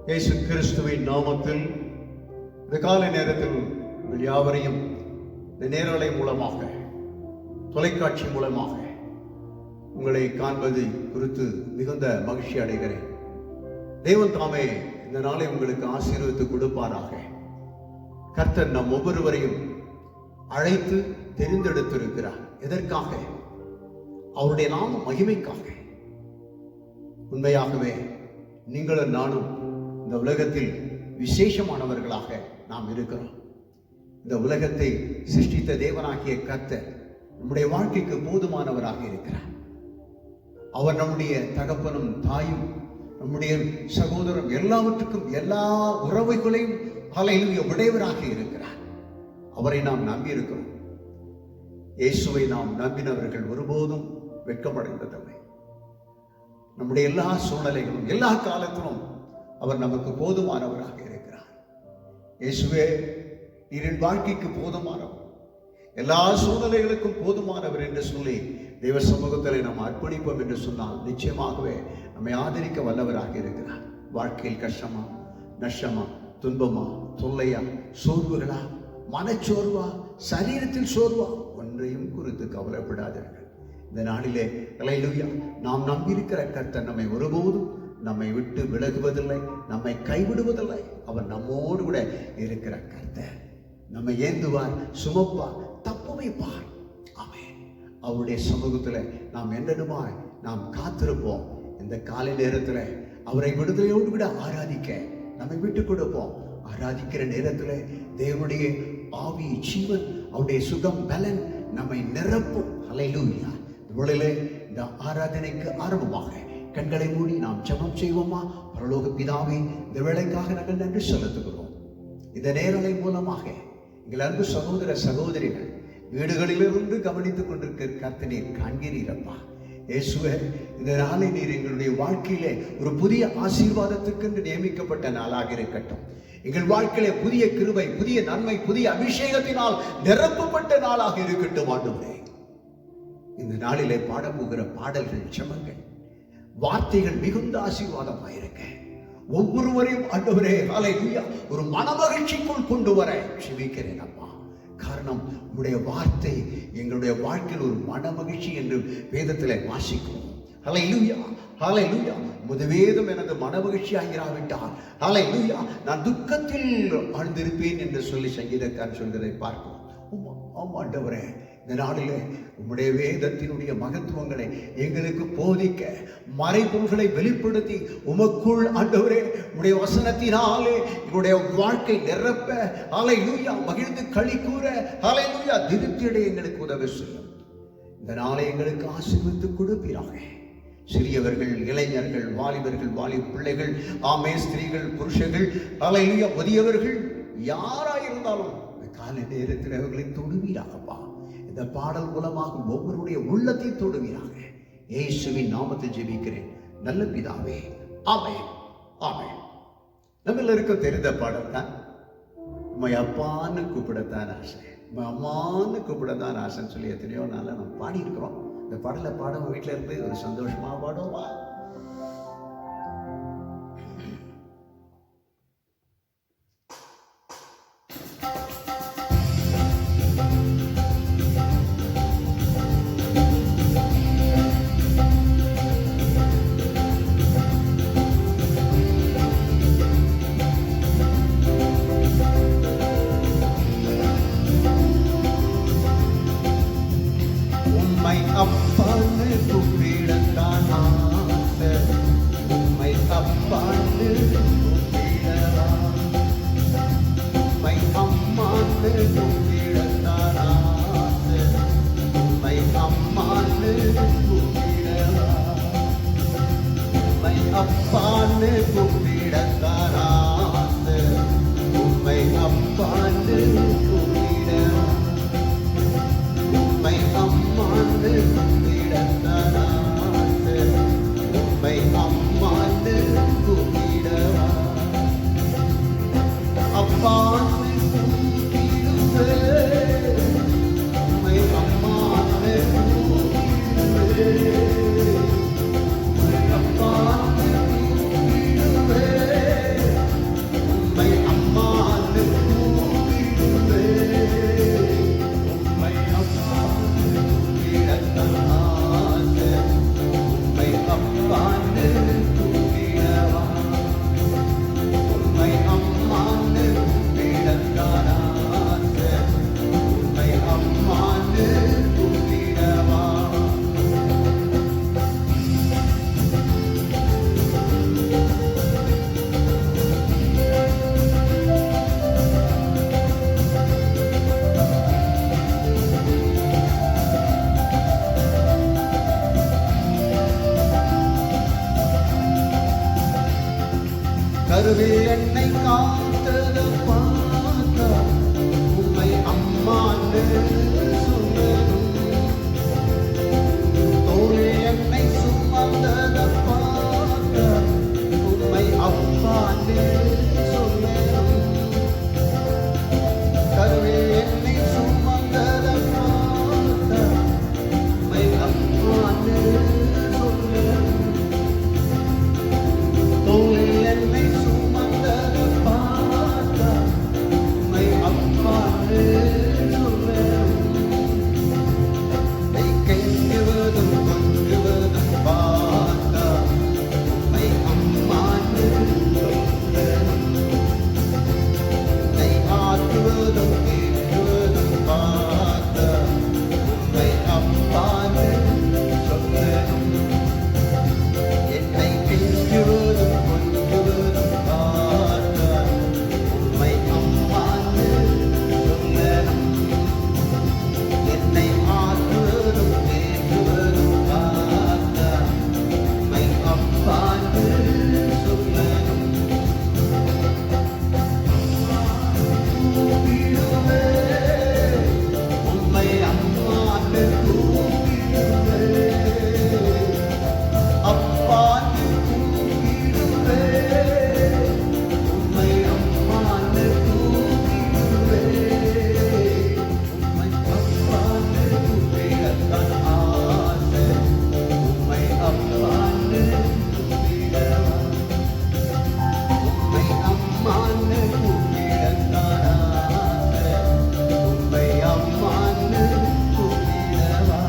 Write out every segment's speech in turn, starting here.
இயேசு கிறிஸ்துவின் நாமத்தில் இந்த காலை நேரத்தில் யாவரையும் இந்த நேரலை மூலமாக, தொலைக்காட்சி மூலமாக உங்களை காண்பது குறித்து மிகுந்த மகிழ்ச்சி அடைகிறேன். தேவன் தாமே இந்த நாளை உங்களுக்கு ஆசீர்வதித்து கொடுப்பாராக. கர்த்தர் நம் ஒவ்வொருவரையும் அழைத்து தெரிந்தெடுத்திருக்கிறார். எதற்காக? அவருடைய நாம மகிமைக்காக. உண்மையாகவே நீங்களும் நானும் இந்த உலகத்தில் விசேஷமானவர்களாக நாம் இருக்கிறோம். இந்த உலகத்தை சிருஷ்டித்த தேவனாகிய கர்த்தர் நம்முடைய வாழ்க்கைக்கு போதுமானவராக இருக்கிறார். அவர் நம்முடைய தகப்பனும் தாயும் நம்முடைய சகோதரன் எல்லாவற்றுக்கும் எல்லா உறவுகளையும் ஹல்லேலூயா உடையவராக இருக்கிறார். அவரை நாம் நம்பி இருக்கிறோம். இயேசுவை நாம் நம்பினவர்கள் ஒருபோதும் வெட்கமடைந்ததில்லை. நம்முடைய எல்லா சூழ்நிலைகளும் எல்லா காலத்திலும் அவர் நமக்கு போதுமானவராக இருக்கிறார். இயேசுவே, நீர் என் வாழ்க்கைக்கு போதுமானவர், எல்லா சூழ்நிலைகளுக்கும் போதுமானவர் என்று சொல்லி தேவ சமூகத்தில் நாம் அர்ப்பணிப்போம் என்று சொன்னால் நிச்சயமாகவே நம்மை ஆதரிக்க வல்லவராக இருக்கிறார். வாழ்க்கையில் கஷ்டமா, நஷ்டமா, துன்பமா, தொல்லையா, சோர்வுகளா, மனச்சோர்வா, சரீரத்தில் சோர்வா, ஒன்றையும் குறித்து கவலைப்படாதீர்கள். இந்த நாளிலே ஹல்லேலூயா, நாம் நம்பியிருக்கிற கர்த்தர் நம்மை ஒருபோதும் நம்மை விட்டு விலகுவதில்லை, நம்மை கைவிடுவதில்லை. அவர் நம்மோடு கூட இருக்கிற கர்த்தர். நம்மை ஏந்துவார், சுமப்பார், தப்பு வைப்பார். ஆமென். அவருடைய சமூகத்தில் நாம் என்னென்னுமாய் நாம் காத்திருப்போம். இந்த காலை நேரத்தில் அவரை விடுதலையோடு கூட ஆராதிக்க நம்மை விட்டு கொடுப்போம். ஆராதிக்கிற நேரத்தில் தேவனுடைய ஆவி, ஜீவன், அவருடைய சுகம், பலன் நம்மை நிரப்பும். ஹல்லேலூயா. இந்த ஆராதனைக்கு ஆரம்பமாக கண்களை மூடி நாம் ஜெபம் செய்வோமா? பரலோக பிதாவே, இந்த வேளைக்காக நாங்கள் நன்றி செலுத்துகிறோம். இந்த நேரலை மூலமாக எங்கள் அன்பு சகோதர சகோதரிகள் வீடுகளிலிருந்து கவனித்துக் கொண்டிருக்கிற கர்த்தரை காண்கிறீரப்பா. இயேசுவே, இந்த நாளை நீர் எங்களுடைய வாழ்க்கையிலே ஒரு புதிய ஆசீர்வாதத்துக்கு நியமிக்கப்பட்ட நாளாக இருக்கட்டும். எங்கள் வாழ்க்கையிலே புதிய கிருபை, புதிய நன்மை, புதிய அபிஷேகத்தினால் நிரப்பப்பட்ட நாளாக இருக்கட்டும். ஆண்டவரே, இந்த நாளிலே பாடப்போகிற பாடல்கள், ஜெபங்கள், வார்த்தைகள் மிகுந்த ஆசீர்வாதமாயிருக்க ஒவ்வொருவரையும் ஆண்டவரே ஹல்லேலூயா ஒரு மனமகிழ்ச்சிக்குள் கொண்டு வர செபிக்கிறேன் அப்பா. காரணம், உம்முடைய வார்த்தை எங்களுடைய வாழ்க்கையில் ஒரு மனமகிழ்ச்சி என்று வேதத்தில் வாசிக்கிறோம். ஹல்லேலூயா, ஹல்லேலூயா. வேதம் எனது மனமகிழ்ச்சி ஆகிறாவிட்டால் ஹல்லேலூயா நான் துக்கத்தில் ஆழ்ந்திருப்பேன் என்று சொல்லி சங்கீதக்காரன் சொல்கிறதை பார்க்கிறோம். ஆண்டவரே, இந்த நாளிலே உம்முடைய வேதத்தினுடைய மகத்துவங்களை எங்களுக்கு போதிக்க, மறைபொருள்களை வெளிப்படுத்தி உமக்குள் ஆண்டவரே உம்முடைய வசனத்தினாலே எங்களுடைய வாழ்க்கை நிரப்ப ஹல்லேலூயா மகிழ்ந்து களி கூற ஹல்லேலூயா திருப்தியடைய எங்களுக்கு உதவி செய்யும். இந்த நாளை எங்களுக்கு ஆசீர்வதித்து கொடுப்பீராக. சிறியவர்கள், இளைஞர்கள், வாலிபர்கள், வாலிப பிள்ளைகள், ஆமே, ஸ்திரீகள், புருஷர்கள், ஹல்லேலூயா முதியவர்கள், யாராயிருந்தாலும் காலை நேரத்தில் அவர்களை தொடுவீராகப்பா. இந்த பாடல் மூலமாக ஒவ்வொருடைய உள்ளத்தை தொடுவீராக. இயேசுவின் நாமத்தில் ஜெபிக்கிறேன் நல்ல பிதாவே, ஆமென், ஆமென். நம்ம எல்லாருக்கும் தெரிந்த பாடல் தான். உம்மை அப்பான்னு கூப்பிடத்தான் ஆசை, உம்மை அம்மான்னு கூப்பிடத்தான் ஆசைன்னு சொல்லி எத்தனையோ நாள நம்ம பாடி இருக்கிறோம். இந்த பாடலை பாடம் வீட்டில் இருந்து ஒரு சந்தோஷமா பாடுவோமா? அப்பான்னு கூப்பிடத்தான் ஆசை, உம்மை அப்பான்னு கூப்பிடலாம், உம்மை அம்மான்னு கூப்பிடத்தான் ஆசை, உம்மை அம்மான்னு கூப்பிடலாம், உம்மை அப்பான்னு கூப்பிடத்தான் ஆசை, உம்மை அப்பான்னு கூப்பிடலாம், உம்மை அம்மான்னு கூப்பிடத்தான் ஆசை, உம்மை அம்மான்னு கூப்பிடவா, அப்பான்னு கூப்பிடுவேன், உம்மை அம்மான்னு கூப்பிடுவேன், அப்பான்னு கூப்பிடுவேன், கருவில் என்னை காத்தத பார்த்தா உம்மை அம்மான்னு சொல்லணும். தோளில் என்னை சுமந்தத பார்த்தா உம்மை அப்பான்னு சொல்லணும். கருவில் என்னை சுமந்தத பார்த்தா உம்மை அப்பான்னு சொல்லணும். தோளில் என்னை சுமந்தத பார்த்தா உம்மை அப்பான்னு சொல்லணும். கை கெஞ்சுவதும் கொஞ்சுவதும் பார்த்தா உம்மை அம்மான்னு சொல்லணும். கை ஆற்றுவதும் கேட்குவதும் பார்த்தா உம்மை அப்பான்னு சொல்லணும். என்னை கெஞ்சுவதும் கொஞ்சுவதும் பார்த்தா உம்மை அம்மான்னு சொல்லணும். என்னை ஆற்றுவதும் கேட்குவதும் பார்த்தா உம்மை அப்பான்னு சொல்லணும். கூப்பிடுவே உம்மை அம்மான்னு கூப்பிடுவே. அப்பான்னு கூப்பிடுவே உம்மை அம்மான்னு கூப்பிடுவே. உம்மை அப்பான்னு கூப்பிடத்தான் ஆசை. உம்மை அப்பான்னு கூப்பிடவா. உம்மை அம்மான்னு கூப்பிடத்தான் ஆசை. உம்மை அம்மான்னு கூப்பிடவா.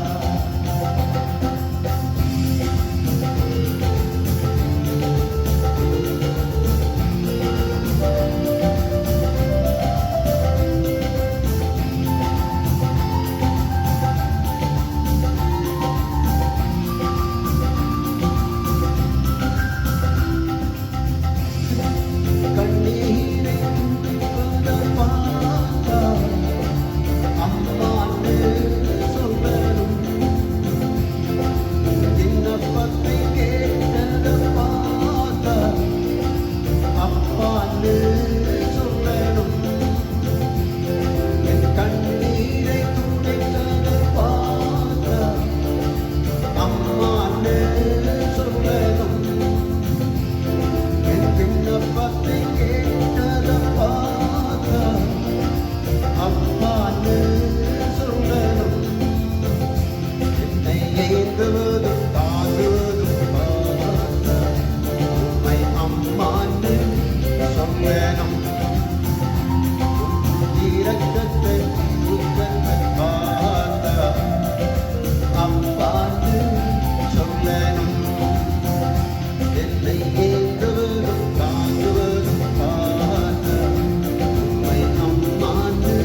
கண்ணீரை துடைப்பத பார்த்தா அம்மான்னு சொல்லணும். விண்ணப்பத்தை கேட்டத பார்த்தா அப்பான்னு சொல்லணும். என் கண்ணீரை துடைத்தத பார்த்தா அம்மான்னு சொல்லணும். என் விண்ணப்பத்தை கேட்டத பார்த்தா அப்பான்னு சொல்லணும். என்னை ஏந்துவதும் தாங்குவதும் பார்த்தா உம்மை அம்மான்னு சொல்லணும். இரக்கத்தை உருக்கத்தை பார்த்தா அப்பான்னு சொல்லணும். என்னை ஏந்துவதும் தாங்குவதும் பார்த்தா உம்மை அம்மான்னு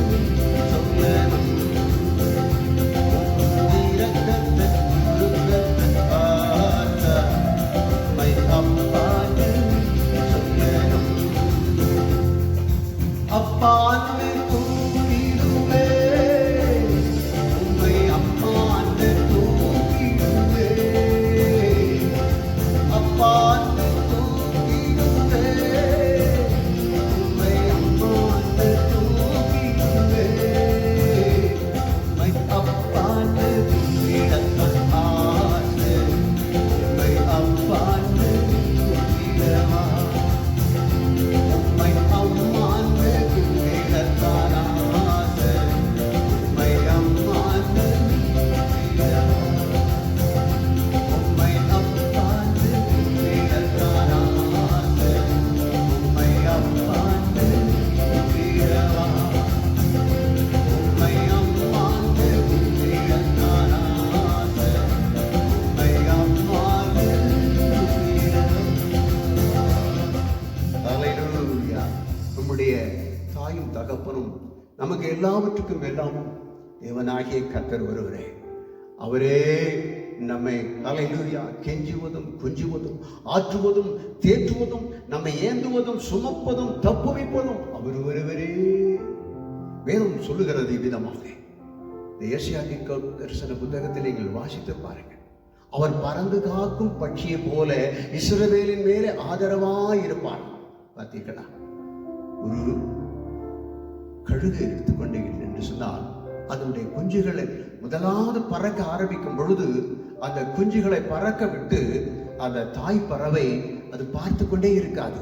சொல்லணும். இரக்கத்தை உருக்கத்தை பார்த்தா உம்மை அப்பான்னு சொல்லணும். அப்பான்னு கூப்பிடுவே உம்மை அம்மான்னு கூப்பிடுவே. அப்பான்னு கூப்பிடுவே உம்மை அம்மான்னு கூப்பிடுவே. உம்மை அப்பான்னு கூப்பிடத்தான் ஆசை. உம்மை அப்பான்னு கூப்பிடவா. உம்மை அம்மான்னு கூப்பிடத்தான் ஆசை. உம்மை அம்மான்னு கூப்பிடவா. உம்மை அப்பான்னு கூப்பிடத்தான் ஆசை. உம்மை அப்பான்னு கூப்பிடவா. உம்மை அம்மான்னு கூப்பிடத்தான் ஆசை. உம்மை அம்மான்னு கூப்பிடவா. ஹல்லேலூயா. நம்முடைய தாயும் தகப்பனும் நமக்கு எல்லாவற்றுக்கும் எல்லாமும் தேவனாகிய கர்த்தர் ஒருவரே. அவரே நம்மை ஹல்லேலூயா கெஞ்சுவதும் கொஞ்சுவதும் ஆற்றுவதும் தேற்றுவதும் நம்மை ஏந்துவதும் சுமப்பதும் தப்புவிப்பதும் அவர் ஒருவரே. வேதம் சொல்லுகிறது இவ்விதமாக. இந்த ஏசாயா தரிசன புத்தகத்தில் நீங்கள் வாசித்து பாருங்கள். அவர் பறந்து காக்கும் பட்சியை போல இஸ்ரவேலின் மேலே ஆதரவாய் இருப்பார். பார்த்தீர்களா? ஒரு கழுகு எடுத்துக்கொண்டீர்கள் என்று சொன்னால் அதனுடைய குஞ்சுகளை முதலாவது பறக்க ஆரம்பிக்கும் பொழுது அந்த குஞ்சுகளை பறக்க விட்டு அந்த தாய் பறவை அது பார்த்து கொண்டே இருக்காது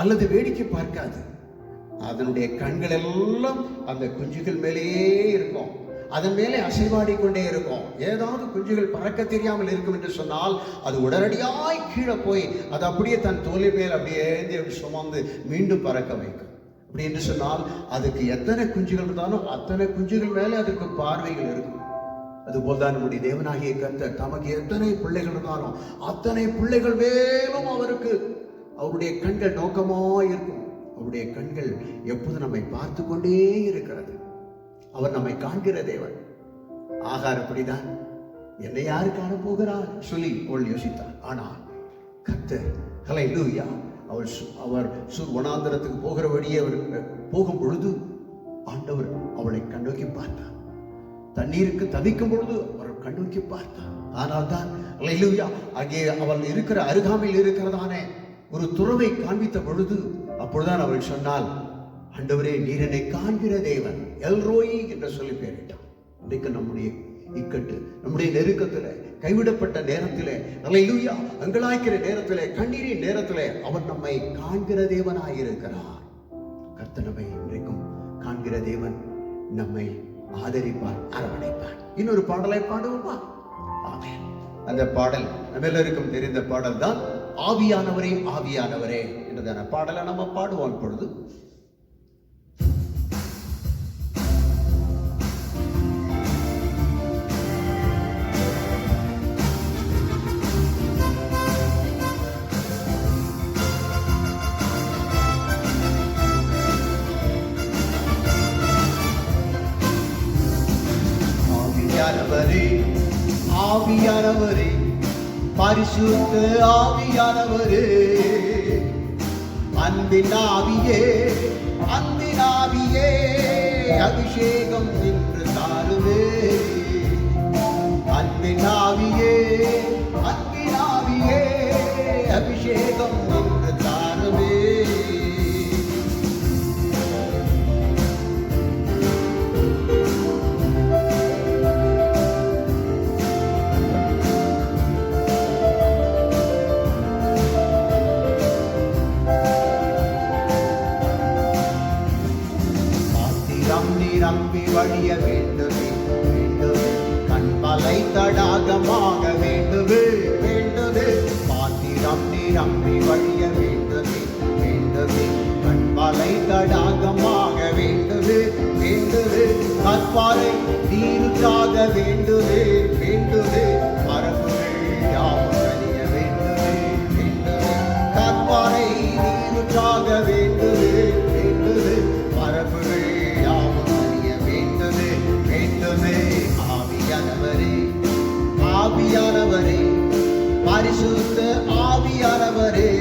அல்லது வேடிக்கை பார்க்காது. அதனுடைய கண்கள் எல்லாம் அந்த குஞ்சுகள் மேலேயே இருக்கும், அதன் மேலே அசைவாடி கொண்டே இருக்கும். ஏதாவது குஞ்சுகள் பறக்க தெரியாமல் இருக்கும் என்று சொன்னால் அது உடனடியாய் கீழே போய் அது அப்படியே தன் தோலை மேல் அப்படியே சுமந்து மீண்டும் பறக்க வைக்கும். அப்படி என்று சொன்னால் அதுக்கு எத்தனை குஞ்சுகள் இருந்தாலும் அத்தனை குஞ்சுகள் மேலே அதற்கு பார்வைகள் இருக்கும். அதுபோல்தான் நம்முடைய தேவனாகிய கர்த்தர் தமக்கு எத்தனை பிள்ளைகள் இருந்தாலும் அத்தனை பிள்ளைகள் மேலும் அவருக்கு அவருடைய கண்கள் நோக்கமாய் இருக்கும். அவருடைய கண்கள் எப்போது நம்மை பார்த்து கொண்டே இருக்கிறது. அவர் நம்மை காண்கிற தேவன். ஆகார் அப்படிதான், என்னை யாரு காண போகிறார் சொல்லி அவள் யோசித்தார். ஆனால் கர்த்தர் ஹல்லேலூயா அவர் வனாந்தரத்துக்கு போகிற வழியே அவர் போகும் பொழுது ஆண்டவர் அவளை கண்ணோக்கி பார்த்தார். தண்ணீருக்கு தவிக்கும் பொழுது அவர் கண்ணோக்கி பார்த்தார். ஆனால் தான் ஹல்லேலூயா அங்கே அவள் இருக்கிற அருகாமையில் இருக்கிறதானே ஒரு துறவை காண்பித்த பொழுது அப்பொழுதுதான் அவள் சொன்னால், ஆண்டவரே நீர் என்னை காண்கிற தேவன் எல்ரோயி என்று சொல்லி பெயரிட்டார். இன்றைக்கு நம்முடைய இக்கட்டு, நம்முடைய நெருக்கத்துல, கைவிடப்பட்ட நேரத்திலே, ஹல்லேலூயா அங்கலாய்க்கிற நேரத்திலே, கண்ணீரின் நேரத்திலே அவர் நம்மை காண்கிற தேவனாயிருக்கிறார். கர்த்தர் நம்மை இன்றைக்கும் காண்கிற தேவன், நம்மை ஆதரிப்பார், அரவணைப்பார். இன்னொரு பாடலை பாடுவோமா? ஆமென். அந்த பாடல் நம்ம எல்லாருக்கும் தெரிந்த பாடல் தான் ஆவியானவரே ஆவியானவரே என்றதான பாடலை நம்ம பாடுவோம். பொழுது ஆவியானவரே ஆவியானவரே பரிசுத்த ஆவியானவரே, அன்பின் ஆவியே அன்பின் ஆவியே அபிஷேகம் என்று தாருவே. அன்பின் ஆவியே அன்பின் ஆவியே அபிஷேகம் என்று தாருவே. நிரம்பி வழிய வேண்டுமே வேண்டுமே, கண்மலை தடாகமாக வேண்டுமே வேண்டுமே. பாத்திரம் நிரம்பி வழிய வேண்டுமே வேண்டுமே, கண்மலை தடாகமாக வேண்டுமே வேண்டுமே. கற்பாறை நீருக்காக வேண்டுமே வேண்டுமே, மரபுகள் யாவும் கழிய வேண்டுமே வேண்டுமே. கற்பாறை நீருக்காக வேண்டுமே வேண்டுமே, மரபுகள் ஆவியானவரே ஆவியானவரே பரிசுத்த ஆவியானவரே,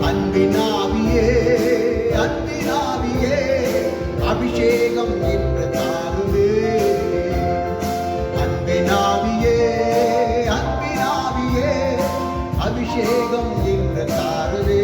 அன்பின் ஆவியே அன்பின் ஆவியே அபிஷேகம் என்று தாருவே. அன்பின் ஆவியே அன்பின் ஆவியே அபிஷேகம் என்று தாருவே.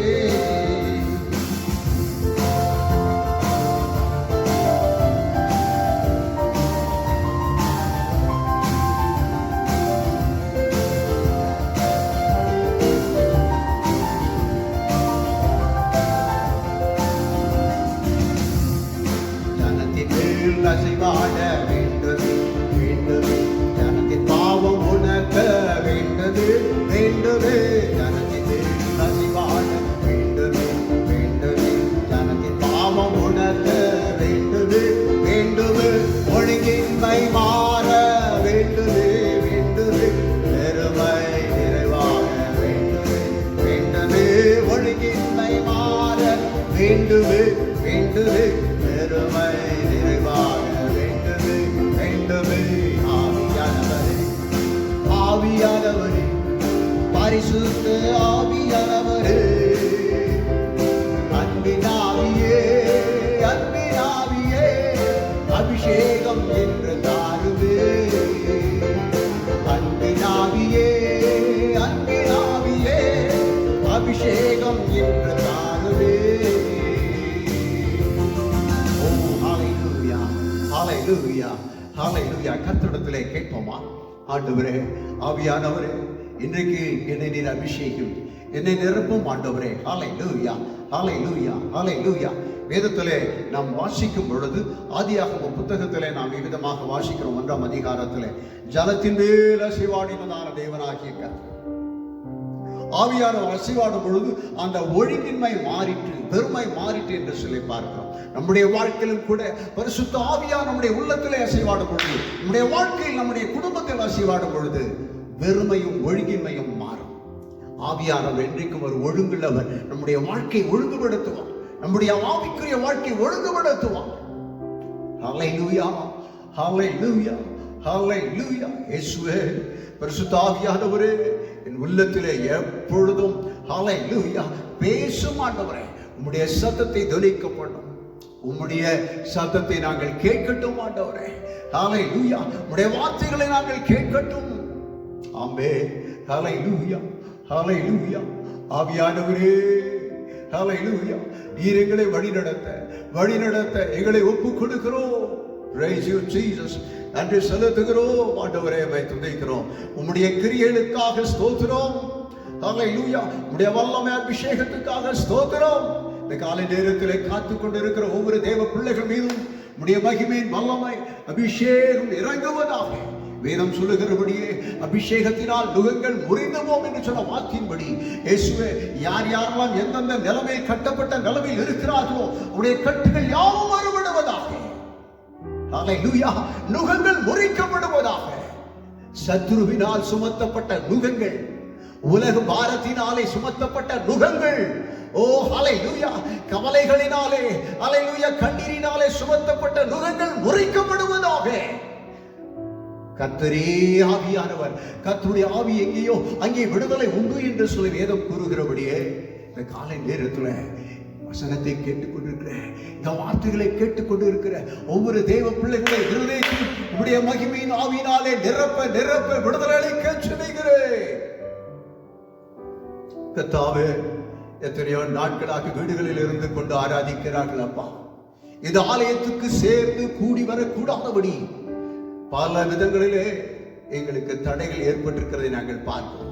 அசைவாட வேண்டுமே வேண்டுமே, ஜனத்தின் பாவம் உணர்த்த வேண்டுமே வேண்டுமே. ஜனத்தின் அசைவாட வேண்டுமே வேண்டுமே, ஜனத்தின் பாவம் உணர்த்த வேண்டுமே வேண்டுமே. ஒழுங்கின்மை மாற வேண்டுமே வேண்டுமே, பெருமை நிறைவாக வேண்டுமே வேண்டுமே. ஒழுங்கின்மை மாற வேண்டுமே வேண்டுமே, பெருமை நிறைவாக வேண்டுமே வேண்டுமே. ஆவியானவரே ஆவியானவரே பரிசுத்த ஆவியானவரே, அன்பின் ஆவியே அன்பின் ஆவியே அபிஷேகம் என்று தாருவே. அன்பின் ஆவியே அன்பின் ஆவியே அபிஷேகம் அபிஷேகம் என்று தாருவே. ஓ ஹalleluya, ஹalleluya, ஹalleluya. கர்த்தரிடத்திலே கேட்போமா? ஆண்டவரே, ஆவியானவரே, இன்றைக்கு என்னை நீர் அபிஷேகம், என்னை நிரப்பும் ஆண்டவரே. ஹalleluya, ஹalleluya, ஹalleluya. வேதத்திலே நாம் வாசிக்கும் பொழுது ஆதியாகமம் புத்தகத்திலே நாம் விதமாக வாசிக்கிறோம். 1ஆம் அதிகாரத்திலே ஜலத்தின் மேல் அசைவாடினதான தேவனாகிய கர்த்தர், ஆவியானவர் அசைவாடும் பொழுது அந்த ஒழுங்கின்மை மாறிற்று, பெருமை மாறிற்று என்று சொல்லி பார்க்கிறோம். நம்முடைய வாழ்க்கையிலும் கூட பரிசுத்த ஆவியானவர் நம்முடைய உள்ளத்திலே அசைவாடும் பொழுது, நம்முடைய வாழ்க்கையில் நம்முடைய குடும்பத்தில் அசைவாடும் பொழுது வெறுமையும் ஒழுங்கின்மையும் மாறும். ஆவியானவர் என்றைக்கும் ஒரு ஒழுங்குள்ளவர். நம்முடைய வாழ்க்கையை ஒழுங்குபடுத்துவார், நம்முடைய ஆவிக்குரிய வாழ்க்கையை ஒழுங்குபடுத்துவார். ஹalleluya, ஹalleluya, ஹalleluya. இயேசுவே, பரிசுத்த ஆவியானவரே, என் உள்ளத்திலே எப்பொழுதும் ஹalleluya பேசும் ஆண்டவரே. உம்முடைய சத்தத்தை தொனிக்க பண்ணும், உம்முடைய சத்தத்தை நாங்கள் கேட்கட்டும் ஆண்டவரே. ஹalleluya, உம்முடைய வார்த்தைகளை நாங்கள் கேட்கட்டும். ஆமென். ஹalleluya, ஹalleluya. ஆவியானவரே, ஹalleluya, நீர் எங்களை வழிநடத்த எங்களை ஒப்புக் கொடுக்கிறோம். Praise you Jesus. நன்றி செலுத்துகிறோம் ஆண்டவரே, துதிக்கிறோம். உம்முடைய கிரியைகளுக்காக ஸ்தோத்திரம். ஹalleluya, உம்முடைய வல்லமை அபிஷேகத்துக்காக ஸ்தோத்திரம். இந்த காலை நேரத்திலே காத்துக் கொண்டிருக்கிற ஒவ்வொரு தேவ பிள்ளைகள் மீதும் உம்முடைய மகிமையின் வல்லமை அபிஷேகம் இறங்குவதாக. வேதம் சொல்லுகிறபடியே அபிஷேகத்தினால் நுகங்கள் முறிந்துவோம் என்று சொன்ன வாக்கின்படி இயேசுவே, யார் யாரெல்லாம் எந்தெந்த நிலைமையில் கட்டப்பட்ட நிலைமையில் இருக்கிறார்களோ உடைய கட்டுகள் யாவும் மறுபடுவதாக. ஹalleluya, நுகங்கள் முறிக்கப்படுவதாக. சத்துருவினால் சுமத்தப்பட்ட நுகங்கள், உலக பாரத்தினாலே சுமத்தப்பட்ட நுகங்கள், ஓ ஹalleluya, கவலைகளினாலே, ஹalleluya, கண்ணீரினாலே சுமத்தப்பட்ட நுகங்கள் முறிக்கப்படுவதாக. கர்த்தரே ஆவியானவர், கர்த்தருடைய ஆவி எங்கேயோ அங்கே விடுதலை உண்டு என்று சொல்லி வேதம் கூறுகிறபடியே இந்த காலை நேரத்தில் வசனத்தை கேட்டுக்கொண்டிருக்கிற, இந்த வார்த்தைகளை கேட்டுக்கொண்டிருக்கிற ஒவ்வொரு தேவ பிள்ளைகளை இருதயத்தில் உம்முடைய மகிமையின் ஆவியினாலே நிரப்ப விடுதலை அளிக்க சொல்லுகிறேன். கர்த்தாவே, எத்தனையோ நாட்களாக வீடுகளில் இருந்து கொண்டு ஆராதிக்கிறார்கள் அப்பா. இந்த ஆலயத்துக்கு சேர்ந்து கூடி வரக்கூடாதபடி பல விதங்களிலே எங்களுக்கு தடைகள் ஏற்பட்டிருக்கிறதை நாங்கள் பார்க்கிறோம்.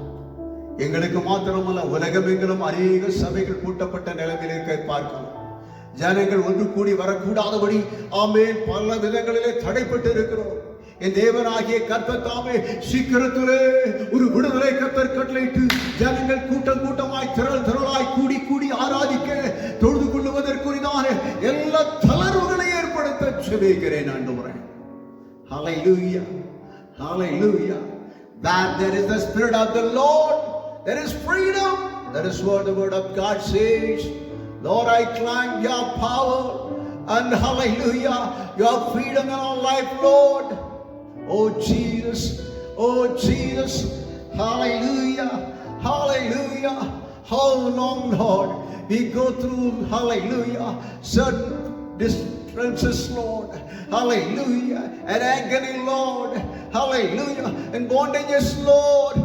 எங்களுக்கு மாத்திரமல்ல, உலகமெங்கிலும் அநேக சபைகள் கூட்டப்பட்ட நிலைமையிலே பார்க்கிறோம். ஜனங்கள் ஒன்று கூடி வரக்கூடாதபடி ஆமென் பல விதங்களிலே தடைப்பட்டு இருக்கிறோம். என் தேவனாகிய கர்த்தர் தாமே சீக்கிரத்திலே ஒரு விடுதலை கர்த்தர் கட்டளையிட்டு ஜனங்கள் கூட்டமாய் திரளாய் கூடி ஆராதிக்க தொழுது கொள்வதற்குரிதான எல்லா தளர்வுகளை ஏற்படுத்த செபிக்கிறேன் ஆண்டவரே. Hallelujah, hallelujah. That there is the Spirit of the Lord, there is freedom. That is what the word of God says. Lord, I claim your power and hallelujah, your freedom in our life, Lord. Oh Jesus, hallelujah, hallelujah. How long, Lord, we go through, hallelujah, certain distrances, Lord, hallelujah, and agony, Lord, hallelujah, and bondages, Lord.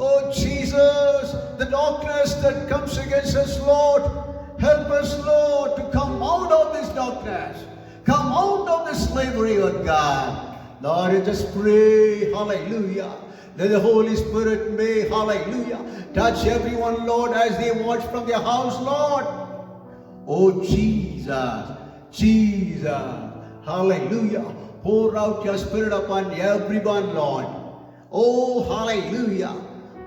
Oh Jesus, the darkness that comes against us, Lord, help us, Lord, to come out of this darkness, come out of this slavery, oh God. Lord, I just pray, hallelujah, that the Holy Spirit may, hallelujah, touch everyone, Lord, as they watch from their house, Lord. Oh Jesus, hallelujah, pour out your Spirit upon everyone, Lord. Oh hallelujah,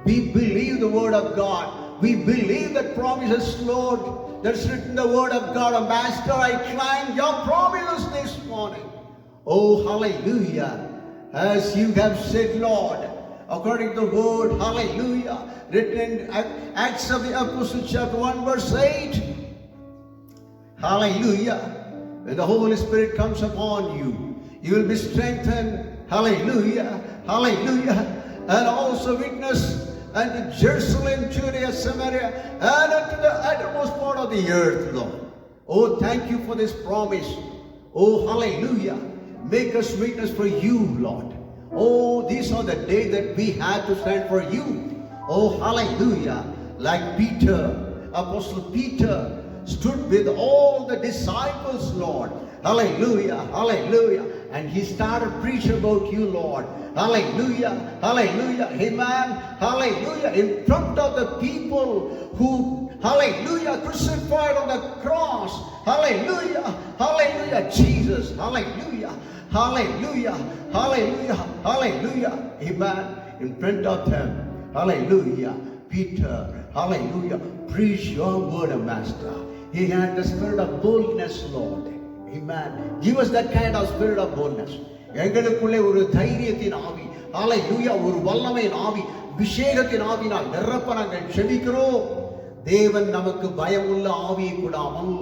we believe the word of God, we believe that promises, Lord, that's written in the word of God. Master, I claim your promises this morning. Oh hallelujah, as you have said, Lord, according to the word, hallelujah, written in Acts of the Apostles chapter 1 verse 8. Hallelujah, when the Holy Spirit comes upon you, you will be strengthened, hallelujah, hallelujah, and also witness unto Jerusalem, Judea, Samaria, and unto the uttermost part of the earth, Lord. Oh, thank you for this promise. Oh hallelujah, make us witness for you, Lord. Oh, these are the days that we have to stand for you. Oh hallelujah, like Peter, Apostle Peter stood with all the disciples, Lord. Hallelujah, hallelujah. And he started preaching about you, Lord. Hallelujah, hallelujah, amen, hallelujah. In front of the people who, hallelujah, crucified on the cross. Hallelujah, hallelujah, Jesus, hallelujah, hallelujah, hallelujah, hallelujah, amen. In front of them, hallelujah, Peter, hallelujah, preach your word, Master. He had the spirit of boldness, Lord. Amen. Give us that kind of spirit of boldness. எங்களுக்குள்ளே ஒரு தைரியத்தின் ஆவி, ஹalleluya, ஒரு வல்லமையின் ஆவி, அபிஷேகத்தின் ஆவினால் நிரப்ப நாங்கள் ஜெபிக்கிறோம். தேவன் நமக்கு பயமுள்ள ஆவியை கொடாமல்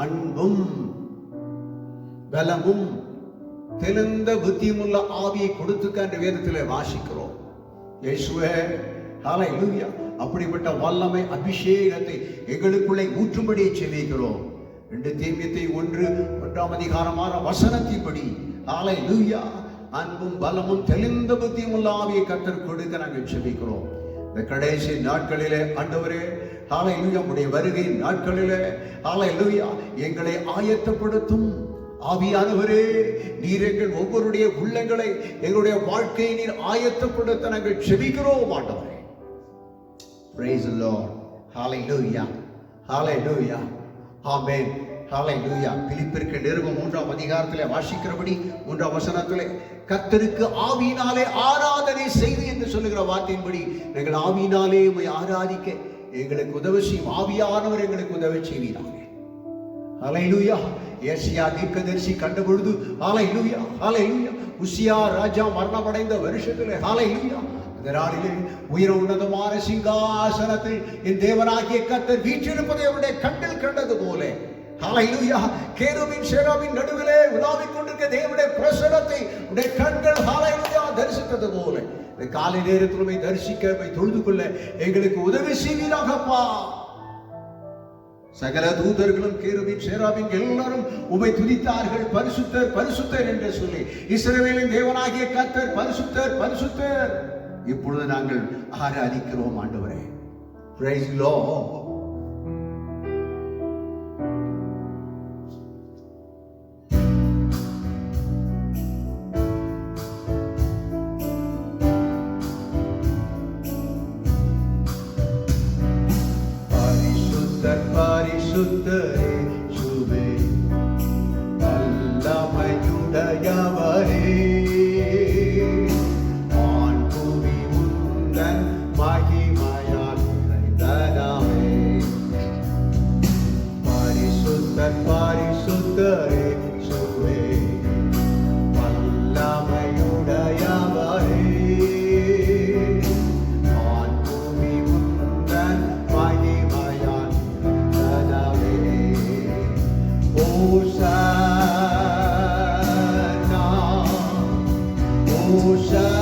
அன்பும் பலமும் தெளிந்த புத்தியுமுள்ள ஆவியை கொடுத்துக்க என்ற வேதத்திலே வாசிக்கிறோம். இயேசுவே, ஹalleluya, அப்படிப்பட்ட வல்லமை அபிஷேகத்தை எங்களுக்குள்ளே ஊற்றும்படி ஜெபிக்கிறோம். 2 தீமோத்தேயு 1:1 வசனத்தின்படி, ஹalleluya, அன்பும் பலமும் தெளிந்த புத்தியுமுள்ள ஆவியை கர்த்தர் கொடுக்க நாங்கள் ஜெபிக்கிறோம். இந்த கடைசி நாட்களிலே ஆண்டவரே, ஹalleluya, உம்முடைய வருகை நாட்களிலே, ஹalleluya, எங்களை ஆயத்தப்படுத்தும் ஆவியானவரே, நீர் எங்கள் ஒவ்வொருடைய உள்ளங்களை, எங்களுடைய வாழ்க்கையை நீர் ஆயத்தப்படுத்த நாங்கள் ஜெபிக்கிறோம் ஆண்டவரே. Praise the Lord. Hallelujah, hallelujah, amen, hallelujah. பிலிப்பியருக்கு நிருபம் 3 வாசிக்கிறபடி 3 வசனத்திலே, கர்த்தருக்கு ஆவியினாலே ஆராதனை செய்து என்று சொல்லுகிற வார்த்தையின்படி நாங்கள் ஆவியினாலே உம்மை ஆராதிக்க எங்களுக்கு உதவி செய்யும் ஆவியானவர் எங்களுக்கு உதவி செய்வீராக. ஹalleluya. ஏசாயா தீர்க்கதரிசி கண்ட பொழுது, ஹalleluya, ஹalleluya, உசியா ராஜா மரணமடைந்த வருஷத்திலே, ஹalleluya, அந்த நாளிலே உயர உன்னதமான சிங்காசனத்தில் என் தேவனாகிய கர்த்தர் வீற்றிருப்பதை அவருடைய கண்கள் கண்டது போல, ஹalleluya, கேருபீன் சேராபீன் நடுவிலே உலாவிக் கொண்டிருக்கிற தேவனுடைய பிரசன்னத்தை உடைய கண்கள், ஹalleluya, தரிசித்தது போல இந்த காலை நேரத்திலுமே தரிசிக்க தொழுது கொள்ள எங்களுக்கு உதவி செய்வீராகப்பா. சகல தூதர்களும் கேருபீன் சேராபீன் எல்லாரும் உம்மை துதித்தார்கள், பரிசுத்தர் பரிசுத்தர் என்று சொல்லி. இஸ்ரவேலின் தேவனாகிய கர்த்தர் பரிசுத்தர் பரிசுத்தர். இப்பொழுது நாங்கள் ஆராதிக்கிறோம் ஆண்டவரே. Praise the Lord. பரிசுத்தரே சுவே வல்லமையுடையவரே, ஆண் புவி உந்தன் மகிமையால் நிறைந்ததாமே. பரிசுத்தர் பரிசுத்தரே சுவே வல்லமையுடையவரே, ஆண் புவி உந்தன் மகிமையால் Hosanna, Hosanna,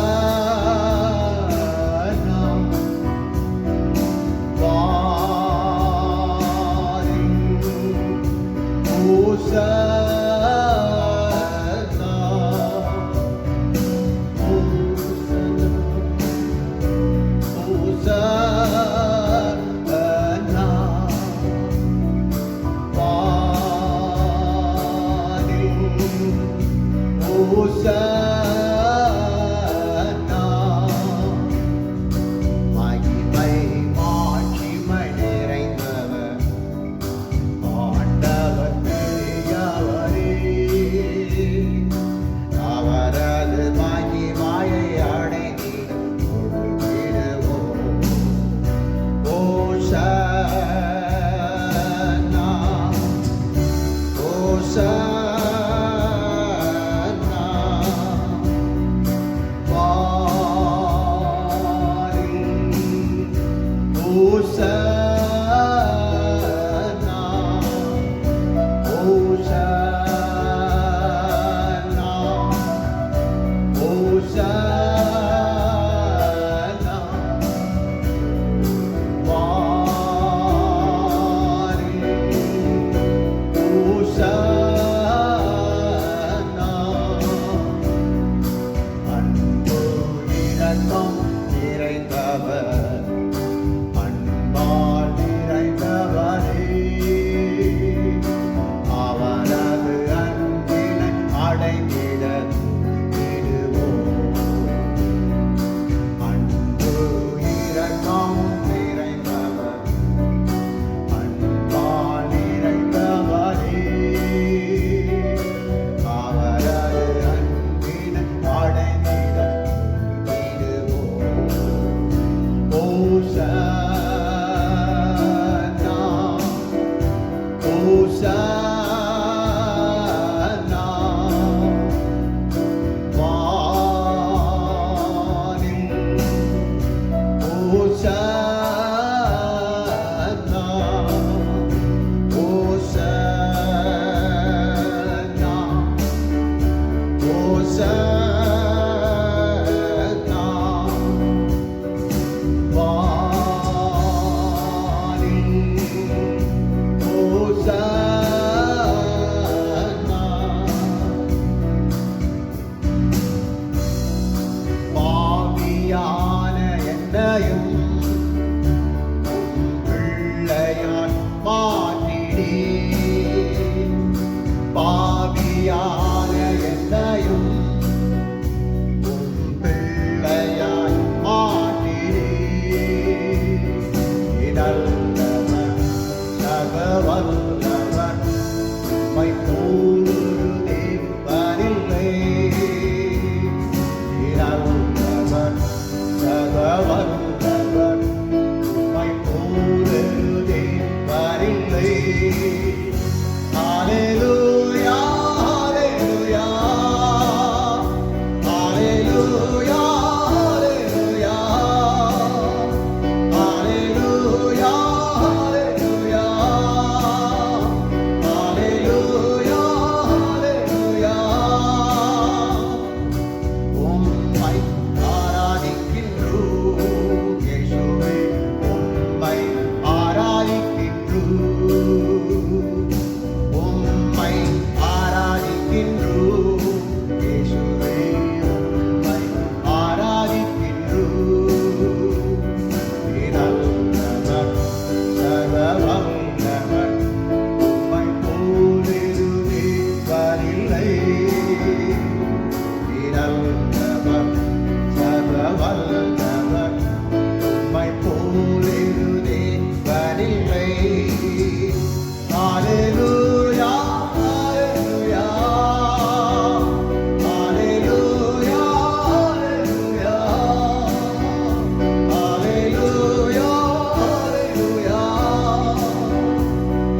Hosanna, Hosanna, மகிமை மாட்சிமை நிறைந்தவர் ஆண்டவர் பெரியவரே, அவரது மகிமையை அடைந்திட கொடுத்திடுவோம். Hosanna, Hosanna, அன்பு இரக்கம் நிறைந்தவர், அன்பா நல்லவர் சகவல்லவர் உம்மை போலொரு தேவனில்லை. நல்லவர் சகவல்லவர் உம்மை போலொரு தேவனில்லை. ஹல்லேலூயா ஹல்லேலூயா ஹல்லேலூயா ஹல்லேலூயா ஹல்லேலூயா ஹல்லேலூயா ஹல்லேலூயா. உம்மை ஆராதிக்கின்றோம் இயேசுவே, உம்மை ஆராதிக்கின்றோம், உம்மை ஆராதிக்கின்றோம் இயேசுவே, உம்மை ஆராதிக்கின்றோம். நல்லவர் சர்வவல்லவர் உம்மை போலொரு தேவனில்லை. நல்லவர் சர்வவல்லவர் உம்மை போலொரு தேவனில்லை. ஹல்லேலூயா ஹல்லேலூயா ஹல்லேலூயா ஹல்லேலூயா ஹல்லேலூயா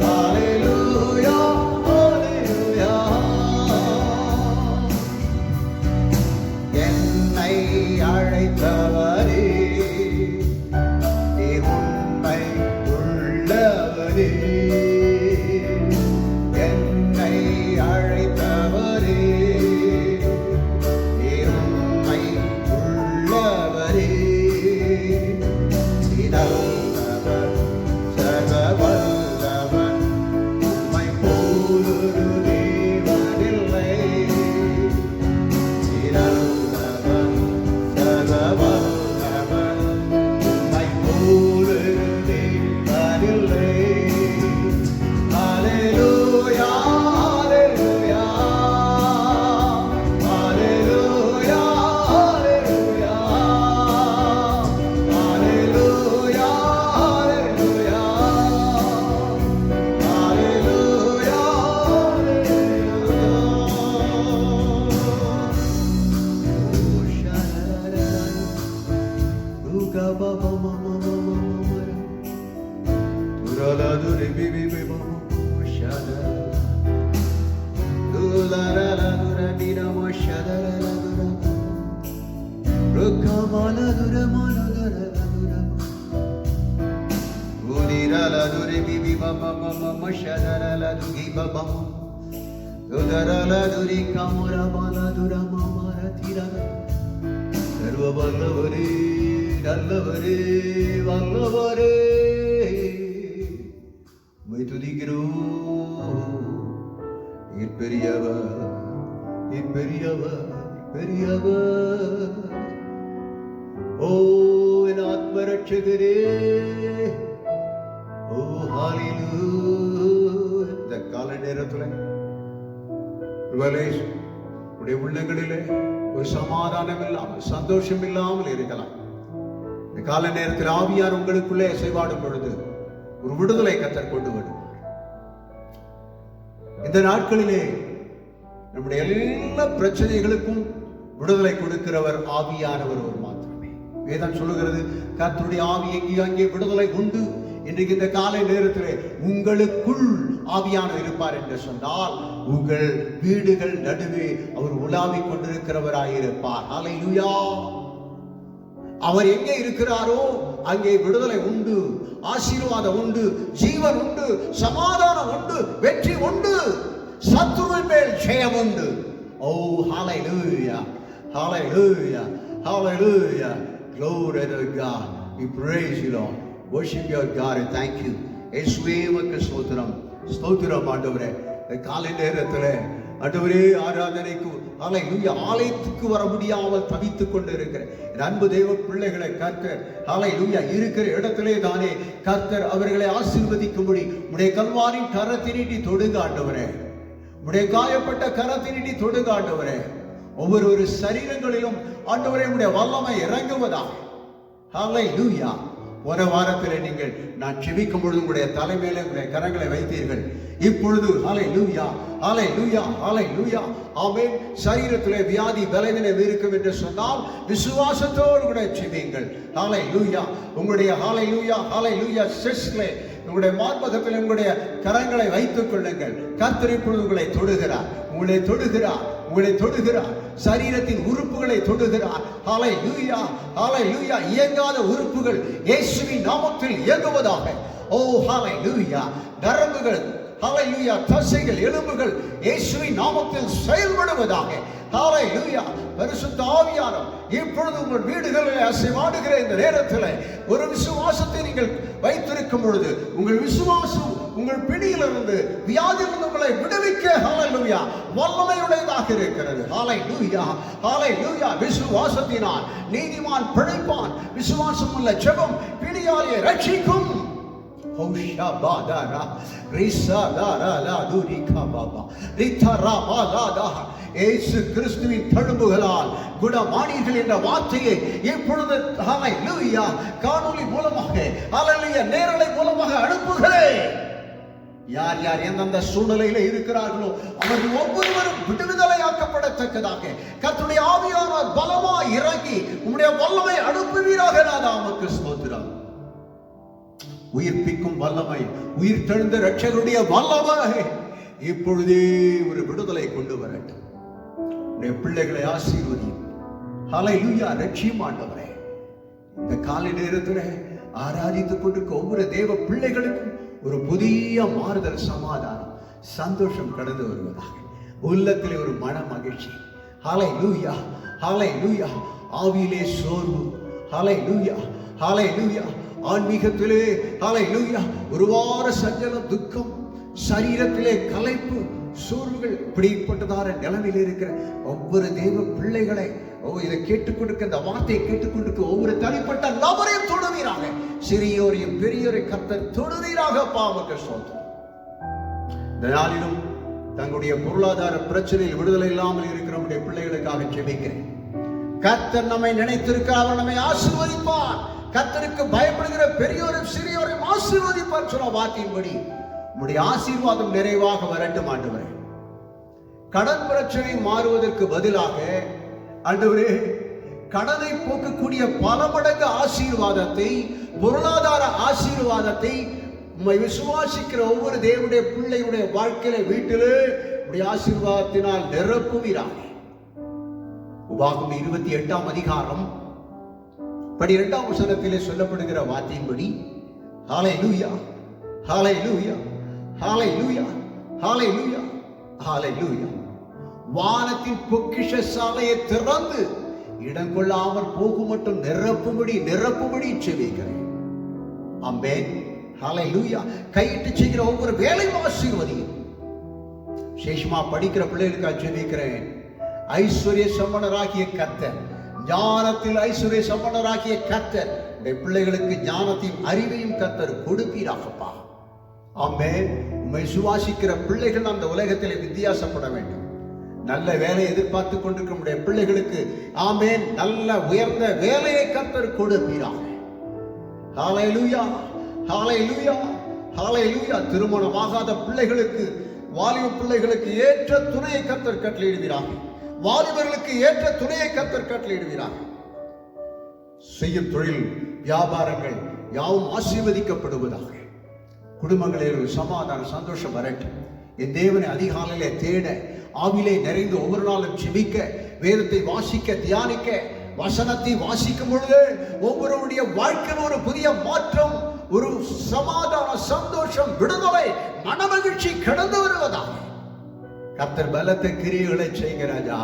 ஹல்லேலூயா ஹல்லேலூயா. என்னை அழைத்தவரே, நீர் உண்மை உள்ளவரே. என்னை அழைத்தவரே, நீர் உண்மை உள்ளவரே. நல்லவர் சர்வவல்லவர் உம்மை போலொரு தேவனில்லை. நல்லவர் சர்வவல்லவர் உம்மை போலொரு தேவனில்லை. ஹல்லேலூயா ஹல்லேலூயா ஹல்லேலூயா ஹல்லேலூயா ஹல்லேலூயா ஹல்லேலூயா ஹல்லேலூயா சர்வவல்லவரே நல்லவரே வல்லவரே உம்மை துதிக்கிறோம். நீர் பெரியவர், நீர் பெரியவர், பெரியவர். ஓ என் ஆத்ம ரட்சகரே, ஓ ஹல்லேலூயா. இந்த கால நேரத்தில் உடைய உள்ளங்களிலே ஒரு சமாதானம் இல்லாமல் சந்தோஷம் இல்லாமல் இருக்கலாம். இந்த கால நேரத்தில் ஆவியார் உங்களுக்குள்ளே அசைவாடும் பொழுது ஒரு விடுதலை கர்த்தர் கொண்டு வரும். இந்த நாட்களிலே நம்முடைய எல்லா பிரச்சனைகளுக்கும் விடுதலை கொடுக்கிறவர் ஆவியானவர் ஒரு மாத்திரமே. வேதம் சொல்லுகிறது, கர்த்தருடைய ஆவி எங்கே அங்கே விடுதலை உண்டு. இன்றைக்கு இந்த காலை நேரத்திலே உங்களுக்குள் ஆவியானவர் இருப்பார் என்று சொன்னால் உங்கள் வீடுகள் நடுவே அவர் உலாவிக் கொண்டிருக்கிறவராயிருப்பார். ஹல்லேலூயா. அவர் எங்கே இருக்கிறாரோ அங்கே விடுதலை உண்டு, ஆசீர்வாதம் உண்டு, ஜீவன் உண்டு, சமாதானம் உண்டு, வெற்றி உண்டு, சத்துருவின் மேல் ஜெயம் உண்டு. ஓ ஹல்லேலூயா, ஹல்லேலூயா, ஹல்லேலூயா. Glory to God. We praise you, Lord. Worship your God and thank you. இயேசுவே உமக்கு ஸ்தோத்திரம், ஸ்தோத்திரம் ஆண்டவரே. இந்த காலை நேரத்தில் ஆண்டவரே ஆராதனைக்கு ஹல்லேலூயா ஆலயத்துக்கு வர முடியாமல் தவித்துக் கொண்டு இருக்கிற அன்பு தேவ பிள்ளைகளை கர்த்தர் ஹல்லேலூயா இருக்கிற இடத்திலே தானே கர்த்தர் அவர்களை ஆசீர்வதிக்கும்படி உடைய கல்வாரின் கரத்தை நீட்டி தொடுங்க ஆண்டவரே. உடைய காயப்பட்ட கரத்தை நீட்டி தொடுங்க ஆண்டவரே. ஒவ்வொரு சரீரங்களிலும் ஆண்டவரே உடைய வல்லமை இறங்குவதாக. ஹல்லேலூயா. போன வாரத்தில் நீங்கள் நான் ஜெபிக்கும் பொழுது உங்களுடைய தலைமையில உங்களுடைய கரங்களை வைத்தீர்கள். இப்பொழுது ஹல்லேலூயா, ஹல்லேலூயா, ஹல்லேலூயா, ஆமென். சரீரத்திலே வியாதி பலவீனம் இருக்கும் என்று சொன்னால் விசுவாசத்தோடு கூட ஜெபியுங்கள். ஹல்லேலூயா. உங்களுடைய ஹல்லேலூயா, ஹல்லேலூயா செஸ்ட்லே உங்களுடைய மார்பகத்தில் உங்களுடைய கரங்களை வைத்துக் கொள்ளுங்கள். கர்த்தர் இப்பொழுது உங்களை தொடுகிறார், உங்களை தொடுகிறார், உங்களை தொடுகிறார். சரீரத்தின் உறுப்புகளை தொடுகிறார். ஹல்லேலூயா, ஹல்லேலூயா. இயங்காத உறுப்புகள் இயேசுவின் நாமத்தில் இயங்குவதாக. ஓ ஹல்லேலூயா. நரம்புகள், ஹல்லேலூயா, தசைகள், எலும்புகள் இயேசுவின் நாமத்தில் செயல்படுவதாக. ஹல்லேலூயா. பரிசுத்த ஆவியானவர் இப்பொழுது உங்கள் வீடுகளில் அசைவாடுகிற இந்த நேரத்தில் ஒரு விசுவாசத்தை நீங்கள் வைத்திருக்கும் பொழுது உங்கள் விசுவாசம் உங்கள் பிடியிலிருந்து வியாதியிலிருந்து உங்களை விடுவிக்க ஹல்லேலூயா வல்லமையுடையதாக இருக்கிறது. ஹல்லேலூயா, ஹல்லேலூயா. விசுவாசத்தினால் நீதிமான் பிழைப்பான். விசுவாசம் உள்ள ஜெபம் பிணியாளியை ரட்சிக்கும். இயேசு கிறிஸ்துவின் தழும்புகளால் குணமானீர்கள் என்ற வார்த்தையை இப்பொழுது ஹல்லேலூயா காணொளி மூலமாக, ஹல்லேலூயா, நேரலை மூலமாக அனுப்புகிறேன். யார் யார் எந்தெந்த சூழ்நிலையில இருக்கிறார்களோ அவர்கள் ஒவ்வொருவரும் விடுதலையாக்கப்படத்தக்கதாக கர்த்தருடைய ஆவியானவர் பலமாய் இறங்கி உம்முடைய வல்லமை அனுப்புவீராக. நான் உமக்கு ஸ்தோத்திரம். உயிர்ப்பிக்கும் வல்லமை, உயிர் தெழுந்த இரட்சகருடைய வல்லமை இப்பொழுதே ஒரு விடுதலை கொண்டு வரட்டும். உடைய பிள்ளைகளை ஆசீர்வதியும். ஹல்லேலூயா. ரட்சியும் ஆண்டவரே. இந்த காலை நேரத்தில் ஆராதித்துக் கொண்டிருக்க ஒவ்வொரு தேவ பிள்ளைகளுக்கும் ஒரு புதிய மாறுதல், சமாதானம், சந்தோஷம் கடந்து வருவதாக. உள்ளத்திலே ஒரு மன மகிழ்ச்சி. ஹல்லேலூயா, ஹல்லேலூயா. ஆவியிலே சோர்வு, ஹல்லேலூயா, ஹல்லேலூயா. ஆன்மீகத்திலே ஹல்லேலூயா ஒரு வார சஞ்சலம், துக்கம், சரீரத்திலே களைப்பு, சோர்வுகள், இப்படிப்பட்டதான நிலைமையில் இருக்கிற ஒவ்வொரு தேவ பிள்ளைகளை இதை கேட்டுக்கொண்டிருக்க, இந்த வார்த்தையை கேட்டுக்கொண்டிருக்க ஒவ்வொரு தனிப்பட்ட நபரையும் தொடுவீராக. சிறியோரையும் பெரியோரை கர்த்தர் தொடுவீராக. பாவக்க சோதனை இந்த நாளிலும் தங்களுடைய பொருளாதார பிரச்சனையில் விடுதலை இல்லாமல் இருக்கிற நம்முடைய பிள்ளைகளுக்காக ஜெபிக்கிறேன். கர்த்தர் நம்மை நினைத்திருக்க அவர் நம்மை ஆசீர்வதிப்பார். கர்த்தருக்கு பயப்படுகிற பெரியோரும் சிறியோரையும் ஆசீர்வதிப்பார் சொன்ன வார்த்தையின்படி உம்முடைய ஆசீர்வாதம் நிறைவாக வரட்டும் ஆண்டவரே. கடன் பிரச்சனை மாறுவதற்கு பதிலாக ஆண்டவரே கடனை போக்கக்கூடிய பல மடங்கு ஆசீர்வாதத்தை, பொருளாதார ஆசீர்வாதத்தை உம்மை விசுவாசிக்கிற ஒவ்வொரு தேவனுடைய பிள்ளையுடைய வாழ்க்கையில வீட்டிலே உடைய ஆசீர்வாதத்தினால் நிரப்புவீராக. உபாகமம் 28ஆம் அதிகாரம் 12ஆம் வசனத்திலே சொல்லப்படுகிற வார்த்தையின்படி ஹல்லேலூயா, ஹல்லேலூயா, ஹல்லேலூயா, ஹல்லேலூயா, ஹல்லேலூயா. வானத்தின் பொக்கிஷ சாலையை திறந்து இடம் கொள்ளாமல் போகும் மட்டும் நிரப்பும்படி செபிக்கிறேன். ஆமென். ஹல்லேலூயா. கையிட்டு செய்கிற ஒவ்வொரு வேலையும் ஆசீர்வதியும். சேஷமா படிக்கிற பிள்ளைகளுக்காக ஜெபிக்கிறேன். ஐஸ்வர்ய சம்பனராகிய கர்த்தர், ஞானத்தில் ஐஸ்வர்ய சம்பனராகிய கர்த்தர் உடைய பிள்ளைகளுக்கு ஞானத்தையும் அறிவையும் கர்த்தர் கொடுப்பீராகப்பா. ஆமென். உம்மை சுவாசிக்கிற பிள்ளைகள் அந்த உலகத்தில் வித்தியாசப்பட வேண்டும். நல்ல வேலையை எதிர்பார்த்து கொண்டிருக்கிற நம்முடைய பிள்ளைகளுக்கு ஆமென் நல்ல உயர்ந்த வேலையை கர்த்தர் கொடுப்பீராக. ஹல்லேலூயா, ஹல்லேலூயா, ஹல்லேலூயா. திருமணமாகாத பிள்ளைகளுக்கு, வாலிப பிள்ளைகளுக்கு ஏற்ற துணையை கர்த்தர் கட்டளையிடுவீராக. வாலிபர்களுக்கு ஏற்ற துணையை கர்த்தர் கட்டளையிடுவீராக. செய்யும் தொழில், வியாபாரங்கள் யாவும் ஆசீர்வதிக்கப்படுவதாக. குடும்பங்களில் ஒரு சமாதான சந்தோஷம் வரட்டும். என் தேவனை அதிகாலையிலே தேட, ஆவிலே நிறைந்து ஒவ்வொரு நாளும் ஜெபிக்க, வேதத்தை வாசிக்க, தியானிக்க, வசனத்தை வாசிக்கும் பொழுது ஒவ்வொருவருடைய வாழ்க்கையில் ஒரு புதிய மாற்றம், ஒரு சமாதான, சந்தோஷம், விடுதலை, மனமகிழ்ச்சி கடந்து வருவதாக. கர்த்தர் பலத்த கிரியைகளை செய்கிறாரா.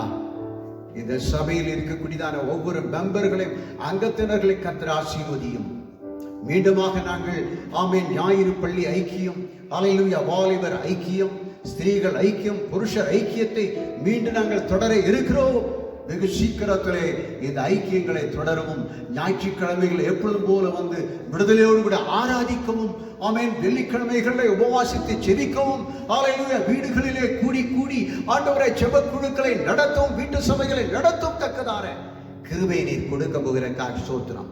இந்த சபையில் இருக்கக்கூடியதான ஒவ்வொரு மெம்பர்களையும், அங்கத்தினர்களை கர்த்தர் ஆசீர்வதியும். மீண்டுமாக நாங்கள் ஆமென் ஞாயிறு பள்ளி ஐக்கியம், ஹல்லேலூயா, வாலிபர் ஐக்கியம், ஸ்திரீகள் ஐக்கியம், புருஷர் ஐக்கியத்தை மீண்டும் நாங்கள் தொடர இருக்கிறோம். வெகு சீக்கிரத்திலே இந்த ஐக்கியங்களை தொடரவும், ஞாயிற்றுக்கிழமைகள் எப்பொழுதும் போல வந்து விடுதலையோடு கூட ஆராதிக்கவும், ஆமென் வெள்ளிக்கிழமைகளை உபவாசித்து ஜெபிக்கவும், ஹல்லேலூயா, வீடுகளிலே கூடி ஆண்டவரை ஜெப குழுக்களை நடத்தும், வீட்டு சபைகளை நடத்தும் தக்கதான கிருபையை நீர் கொடுக்க போகிற ஸ்தோத்திரம்.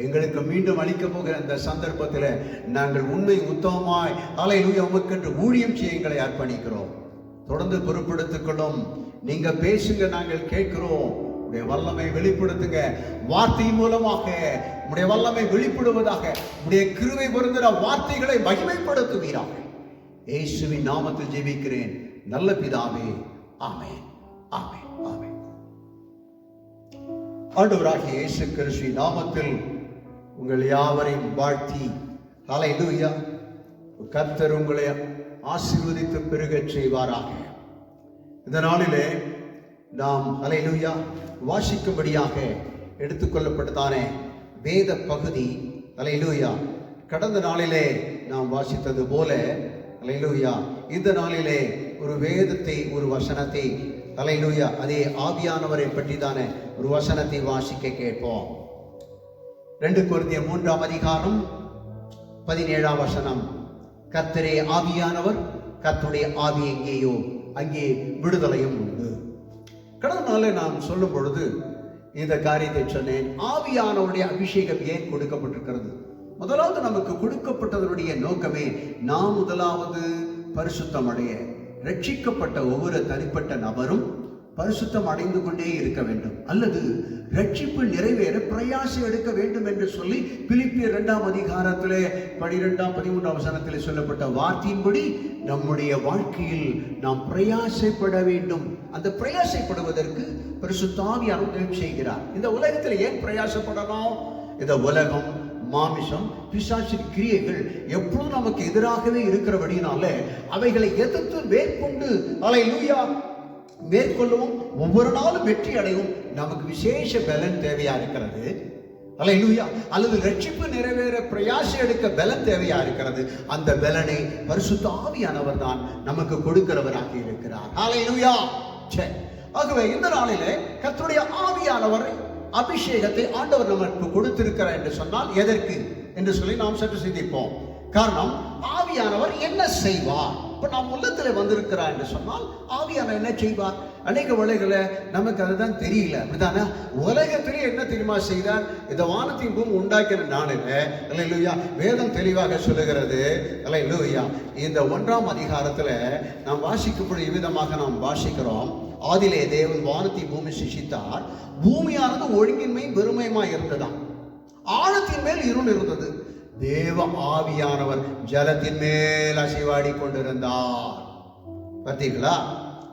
எங்களுக்கு மீண்டும் அளிக்க போகிற அந்த சந்தர்ப்பத்தில் நாங்கள் உண்மை உத்தமமாய் ஹல்லேலூயா உமக்கென்று ஊழியம் செய்ய எங்களை அர்ப்பணிக்கிறோம். தொடர்ந்து பொறுப்பெடுத்துக் கொள்ளும். நீங்க பேசுங்க, நாங்கள் கேட்கிறோம். உடைய வல்லமை வெளிப்படுத்துங்க. வார்த்தையின் மூலமாக உடைய வல்லமை வெளிப்படுவதாக. உடைய கிருபை பொருந்தின வார்த்தைகளை மகிமைப்படுத்துவீராக. இயேசுவின் நாமத்தில் ஜெபிக்கிறேன் நல்ல பிதாவே, ஆமென், ஆமென், ஆமென். ஆண்டவராகிய இயேசு கிறிஸ்துவின் நாமத்தில் உங்கள் யாவரையும் வாழ்த்தி ஹல்லேலூயா. கர்த்தர் உங்களை ஆசீர்வதித்து பெருகச் செய்வாராக. இந்த நாளிலே நாம் ஹல்லேலூயா வாசிக்கும்படியாக எடுத்துக்கொள்ளப்பட்டதான வேத பகுதி ஹல்லேலூயா. கடந்த நாளிலே நாம் வாசித்தது போல ஹல்லேலூயா இந்த நாளிலே ஒரு வேதத்தை, ஒரு வசனத்தை ஹல்லேலூயா அதே ஆவியானவரை பற்றி தானே ஒரு வசனத்தை வாசிக்க கேட்போம். 2 கொரிந்தியர் 3ஆம் அதிகாரம் 17ஆம் வசனம். கர்த்தரே ஆவியானவர், கர்த்தருடைய ஆவி எங்கேயோ அங்கே விடுதலையும் உண்டு. கடந்த நாளில் நான் சொல்லும் பொழுது இந்த காரியத்தை சொன்னேன். ஆவியானவருடைய அபிஷேகம் ஏன் கொடுக்கப்பட்டிருக்கிறது? முதலாவது நமக்கு கொடுக்கப்பட்டதனுடைய நோக்கமே நாம் முதலாவது பரிசுத்தம் அடைய, ரட்சிக்கப்பட்ட ஒவ்வொரு தனிப்பட்ட நபரும் பரிசுத்தம் அடைந்து கொண்டே இருக்க வேண்டும், அல்லது ரட்சிப்பு நிறைவேற பிரயாசம் எடுக்க வேண்டும் என்று சொல்லி பிலிப்பியர் 2ஆம் அதிகாரத்திலே 12ஆம் 13ஆம் வசனத்திலே சொல்லப்பட்ட வார்த்தையின்படி நம்முடைய வாழ்க்கையில் நாம் பிரயாசப்பட வேண்டும். அந்த பிரயாசப்படுவதற்கு பரிசுத்த ஆவியானவர் உதவி செய்கிறார். இந்த உலகத்தில் ஏன் பிரயாசப்படணும்? இந்த உலகம், மாமிசம், பிசாசின் கிரியைகள் எப்பொழுதும் நமக்கு எதிராகவே இருக்கிறபடினால அவைகளை எதிர்த்து மேற்கொண்டு ஹல்லேலூயா மேற்கொள்ளவும் ஒவ்வொரு நாளும் வெற்றி அடையும் நமக்கு விசேஷ பலன் தேவையா இருக்கிறது. ஹல்லேலூயா. அல்லது ரட்சிப்பு நிறைவேற பிரயாசம் எடுக்க பலன் தேவையா இருக்கிறது. அந்த பலனை பரிசுத்த ஆவியானவர் தான் நமக்கு கொடுக்கிறவராக இருக்கிறார். ஹல்லேலூயா. ஆகவே இந்த நாளிலே கர்த்தருடைய ஆவியானவர் அபிஷேகத்தை ஆண்டவர் நமக்கு கொடுத்திருக்கிறார் என்று சொன்னால் எதற்கு என்று சொல்லி நாம் சற்று சிந்திப்போம். காரணம், ஆவியானவர் என்ன செய்வார்? இப்ப நாம் உள்ளத்தில் வந்திருக்கிறார் என்று சொன்னால் ஆவியானவர் என்ன செய்வார்? அநேக வேளைகளை நமக்கு அதுதான் தெரியல. அப்படித்தானே? உலகத்திலே என்ன தெரியுமா செய்தார்? இந்த வானத்தின் பூமி உண்டாக்கின நாளில் ஹல்லேலூயா வேதம் தெளிவாக சொல்லுகிறது. ஹல்லேலூயா இந்த 1ஆம் அதிகாரத்துல நாம் வாசிக்கக்கூடிய விதமாக நாம் வாசிக்கிறோம். ஆதியிலே தேவன் வானத்தின் பூமி சிருஷ்டித்தார். பூமியானது ஒழுங்கின்மை வெறுமையுமாய் இருந்ததாம். ஆழத்தின் மேல் இருள் இருந்தது. தேவ ஆவியானவர் ஜலத்தின் மேல் அசைவாடி கொண்டிருந்தார். பார்த்தீங்களா?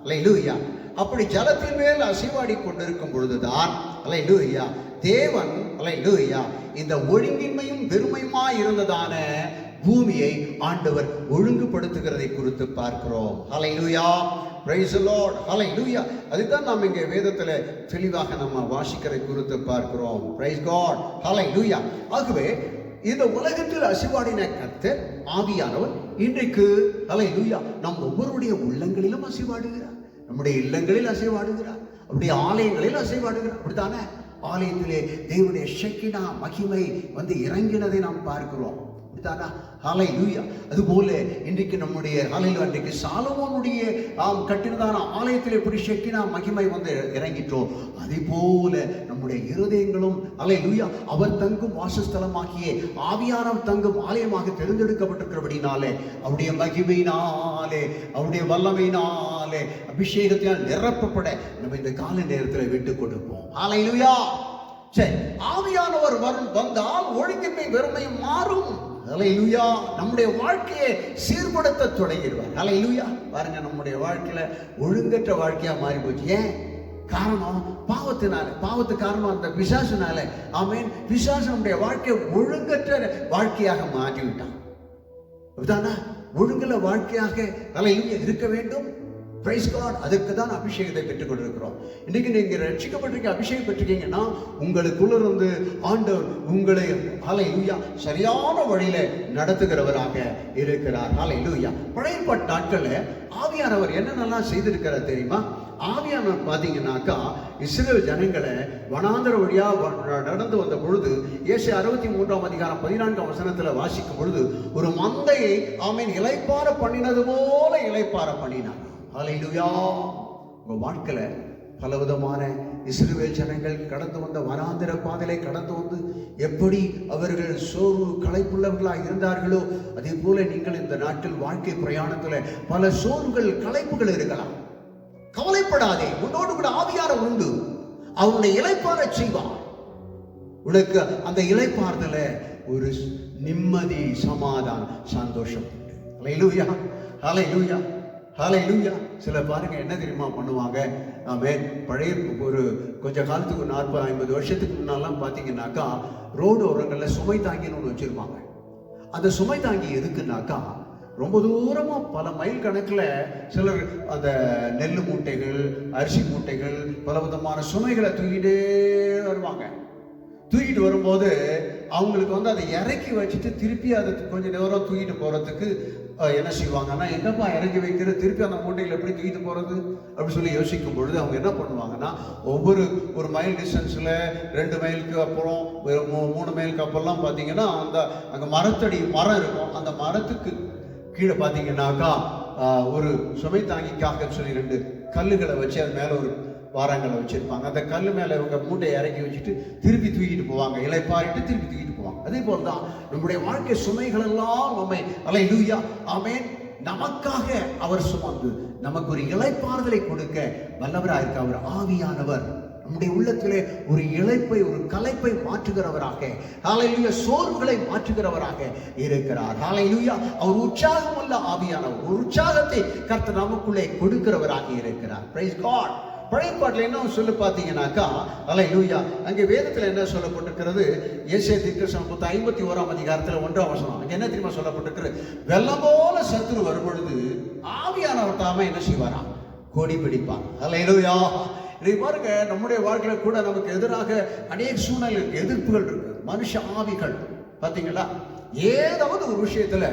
ஹல்லேலூயா. அப்படி ஜலத்தின் மேல் அசைவாடி கொண்டிருக்கும் பொழுதுதான் ஹல்லேலூயா தேவன் ஹல்லேலூயா இந்த ஒழுங்கின்மையும் வெறுமையுமாய் இருந்ததான பூமியை ஆண்டவர் ஒழுங்குபடுத்துகிறதை குறித்து பார்க்கிறோம். ஹல்லேலூயா. Praise the Lord. Hallelujah. அதுதான் நாம் இங்கே வேதத்தில் தெளிவாக நம்ம வாசிக்கிற குறித்து பார்க்கிறோம். Praise God. Hallelujah. ஆகவே இந்த உலகத்தில் அசைவாடின கர்த்தர் ஆவியானவர் இன்றைக்கு ஹல்லேலூயா நம் ஒவ்வொருடைய உள்ளங்களிலும் அசைவாடுகிறார். நம்முடைய இல்லங்களில் அசைவாடுகிறார். அவருடைய ஆலயங்களில் அசைவாடுகிறார். அப்படித்தானே? ஆலயத்திலே தேவனுடைய ஷெக்கினா மகிமை வந்து இறங்கினதை நாம் பார்க்கிறோம். ஹல்லேலூயா. அதுபோல இன்றைக்கு நம்முடைய ஹல்லேலூயா இன்றைக்கு சாலமோனுடைய கட்டினதான ஆலயத்தில் எப்படி ஷெக்கினா மகிமை வந்து இறங்கிட்டோம், அதே போல நம்முடைய இருதயங்களும் ஹல்லேலூயா அவர் தங்கும் வாசஸ்தலமாகிய ஆவியானவர் தங்கும் ஆலயமாக தேர்ந்தெடுக்கப்பட்டிருக்கிறபடினாலே அவருடைய மகிமையினாலே அவருடைய வல்லமையினாலே அபிஷேகத்தினால் நிரப்பப்பட நம்ம இந்த கால நேரத்தில் விட்டு கொடுப்போம். ஹல்லேலூயா. சரி, ஆவியானவர் வந்தால் ஒழுங்கின்மை வெறுமையும் மாறும். ஹல்லேலூயா. நம்முடைய வாழ்க்கையை சீர்படுத்த தொடங்கிடுவார். ஹல்லேலூயா. பாருங்க, நம்முடைய வாழ்க்கையில ஒழுங்கற்ற வாழ்க்கையா மாறி போச்சு. ஏன் காரணம்? பாவத்தினால. பாவத்து காரணம் அந்த பிசாசுனால. ஆமென். பிசாசு நம்முடைய வாழ்க்கையை ஒழுங்கற்ற வாழ்க்கையாக மாற்றிவிட்டான். அப்படிதானா? ஒழுங்குல வாழ்க்கையாக ஹல்லேலூயா இருக்க வேண்டும். Praise God. அதற்கு தான் அபிஷேகத்தை பெற்றுக் கொண்டிருக்கிறோம். இன்னைக்கு நீங்க ரட்சிக்கப்பட்டிருக்க அபிஷேகம் பெற்றிருக்கீங்கன்னா உங்களுக்குள்ள இருந்து ஆண்டவர் உங்களை ஹல்லேலூயா சரியான வழியில நடத்துகிறவராக இருக்கிறார். ஹல்லேலூயா. பழைய ஏற்பாட்டு நாட்கள்ல ஆவியானவர் என்னென்னலாம் செய்திருக்கிறார் தெரியுமா? ஆவியானவர் பாத்தீங்கன்னாக்கா இஸ்ரவேல் ஜனங்களை வனாந்தர வழியா நடந்து வந்த பொழுது ஏசாயா 63ஆம் அதிகாரம் 14ஆம் வசனத்துல வாசிக்கும் பொழுது ஒரு மந்தையை ஆமென் இளைப்பாற பண்ணினது போல இளைப்பாற பண்ணினார். ஹல்லேலூயா. உங்க வாழ்க்கையில பலவிதமான இஸ்ரவேல் ஜனங்கள் கடந்து வந்த வனாந்திர பாதையை கடந்து வந்து எப்படி அவர்கள் சோர்வு களைப்புள்ளவர்களாக இருந்தார்களோ அதே போல நீங்கள் இந்த நாட்டில் வாழ்க்கை பிரயாணத்தில் பல சோர்வுகள் களைப்புகள் இருக்கலாம். கவலைப்படாதே, உன்னோடு கூட ஆவியானவர் உண்டு. அவனுடைய இளைப்பாற செய்வார். உனக்கு அந்த இளைப்பாறுதல ஒரு நிம்மதி, சமாதானம், சந்தோஷம். ஹல்லேலூயா, ஹல்லேலூயா, ஹல்லேலூயா. சில பாருங்க என்ன தெரியுமா பண்ணுவாங்க, பழைய ஒரு கொஞ்ச காலத்துக்கு 40-50 வருஷத்துக்கு முன்னாலாம் பார்த்தீங்கன்னாக்கா ரோடு ஓரங்களில் சுமை தாங்கின்னு ஒன்று வச்சிருப்பாங்க. அந்த சுமை தாங்கி எதுக்குன்னாக்கா ரொம்ப தூரமா பல மைல் கணக்கில் சிலர் அந்த நெல் மூட்டைகள், அரிசி மூட்டைகள், பல விதமான சுமைகளை தூக்கிட்டே வருவாங்க. தூக்கிட்டு வரும்போது அவங்களுக்கு வந்து அதை இறக்கி வச்சுட்டு திருப்பி அதை கொஞ்சம் நேரம் தூக்கிட்டு போறதுக்கு என்ன செய்வாங்கன்னா, எங்கப்பா இறக்கி வைக்கிற, திருப்பி அந்த மூட்டையில் எப்படி தூக்கிட்டு போறது அப்படின்னு சொல்லி யோசிக்கும் பொழுது அவங்க என்ன பண்ணுவாங்கன்னா, ஒரு மைல் டிஸ்டன்ஸ்ல 2 மைலுக்கு அப்புறம் 3 மைலுக்கு அப்புறம்லாம் பார்த்தீங்கன்னா அங்கே மரம் இருக்கும். அந்த மரத்துக்கு கீழே பார்த்தீங்கன்னாக்கா ஒரு சுமை தாங்கிக்காக சொல்லி 2 கல்லுகளை வச்சு அது மேலே ஒரு வாரங்களை வச்சிருப்பாங்க. அந்த கல் மேலே இவங்க மூட்டையை இறக்கி வச்சுட்டு திருப்பி தூக்கிட்டு போவாங்க. இலைப்பாரிட்டு திருப்பி தூக்கிட்டு போவாங்க. அதே போல்தான் நம்முடைய வாழ்க்கை சுமைகள் எல்லாம் நம்மை ஹல்லேலூயா ஆமென் நமக்காக அவர் சுமந்து நமக்கு ஒரு இளைப்பாறுதலை கொடுக்க வல்லவராக இருக்க அவர் ஆவியானவர் நம்முடைய உள்ளத்திலே ஒரு இளைப்பை, ஒரு களைப்பை மாற்றுகிறவராக, ஹல்லேலூயா, சோர்வுகளை மாற்றுகிறவராக இருக்கிறார். ஹல்லேலூயா. அவர் உற்சாகம் உள்ள ஆவியானவர், ஒரு உற்சாகத்தை கர்த்தர் நமக்குள்ளே கொடுக்கிறவராக இருக்கிறார். Praise God. பழைய பாட்டில் என்ன சொல்லி பார்த்தீங்கன்னாக்கா, ஹல்லேலூயா, அங்கே வேதத்தில் என்ன சொல்லப்பட்டிருக்கிறது, ஏசாயா தீர்க்கதரிசன புத்தகம் 51ஆம் அதிகாரத்தில் 1ஆம் வசனம். அங்கே என்ன தெரியுமா சொல்லப்பட்டிருக்கிறது, வெள்ளம் போல சத்துரு வரும் பொழுது ஆவியானவர் தாமே என்ன செய்வாராம், கொடி பிடிப்பார். ஹல்லேலூயா. இதை பாருங்க, நம்முடைய வாழ்க்கையில கூட நமக்கு எதிராக அநேக சூழ்நிலை எதிர்ப்புகள் இருக்கு. மனுஷ ஆவிகள் பார்த்தீங்களா, ஏதாவது ஒரு விஷயத்துல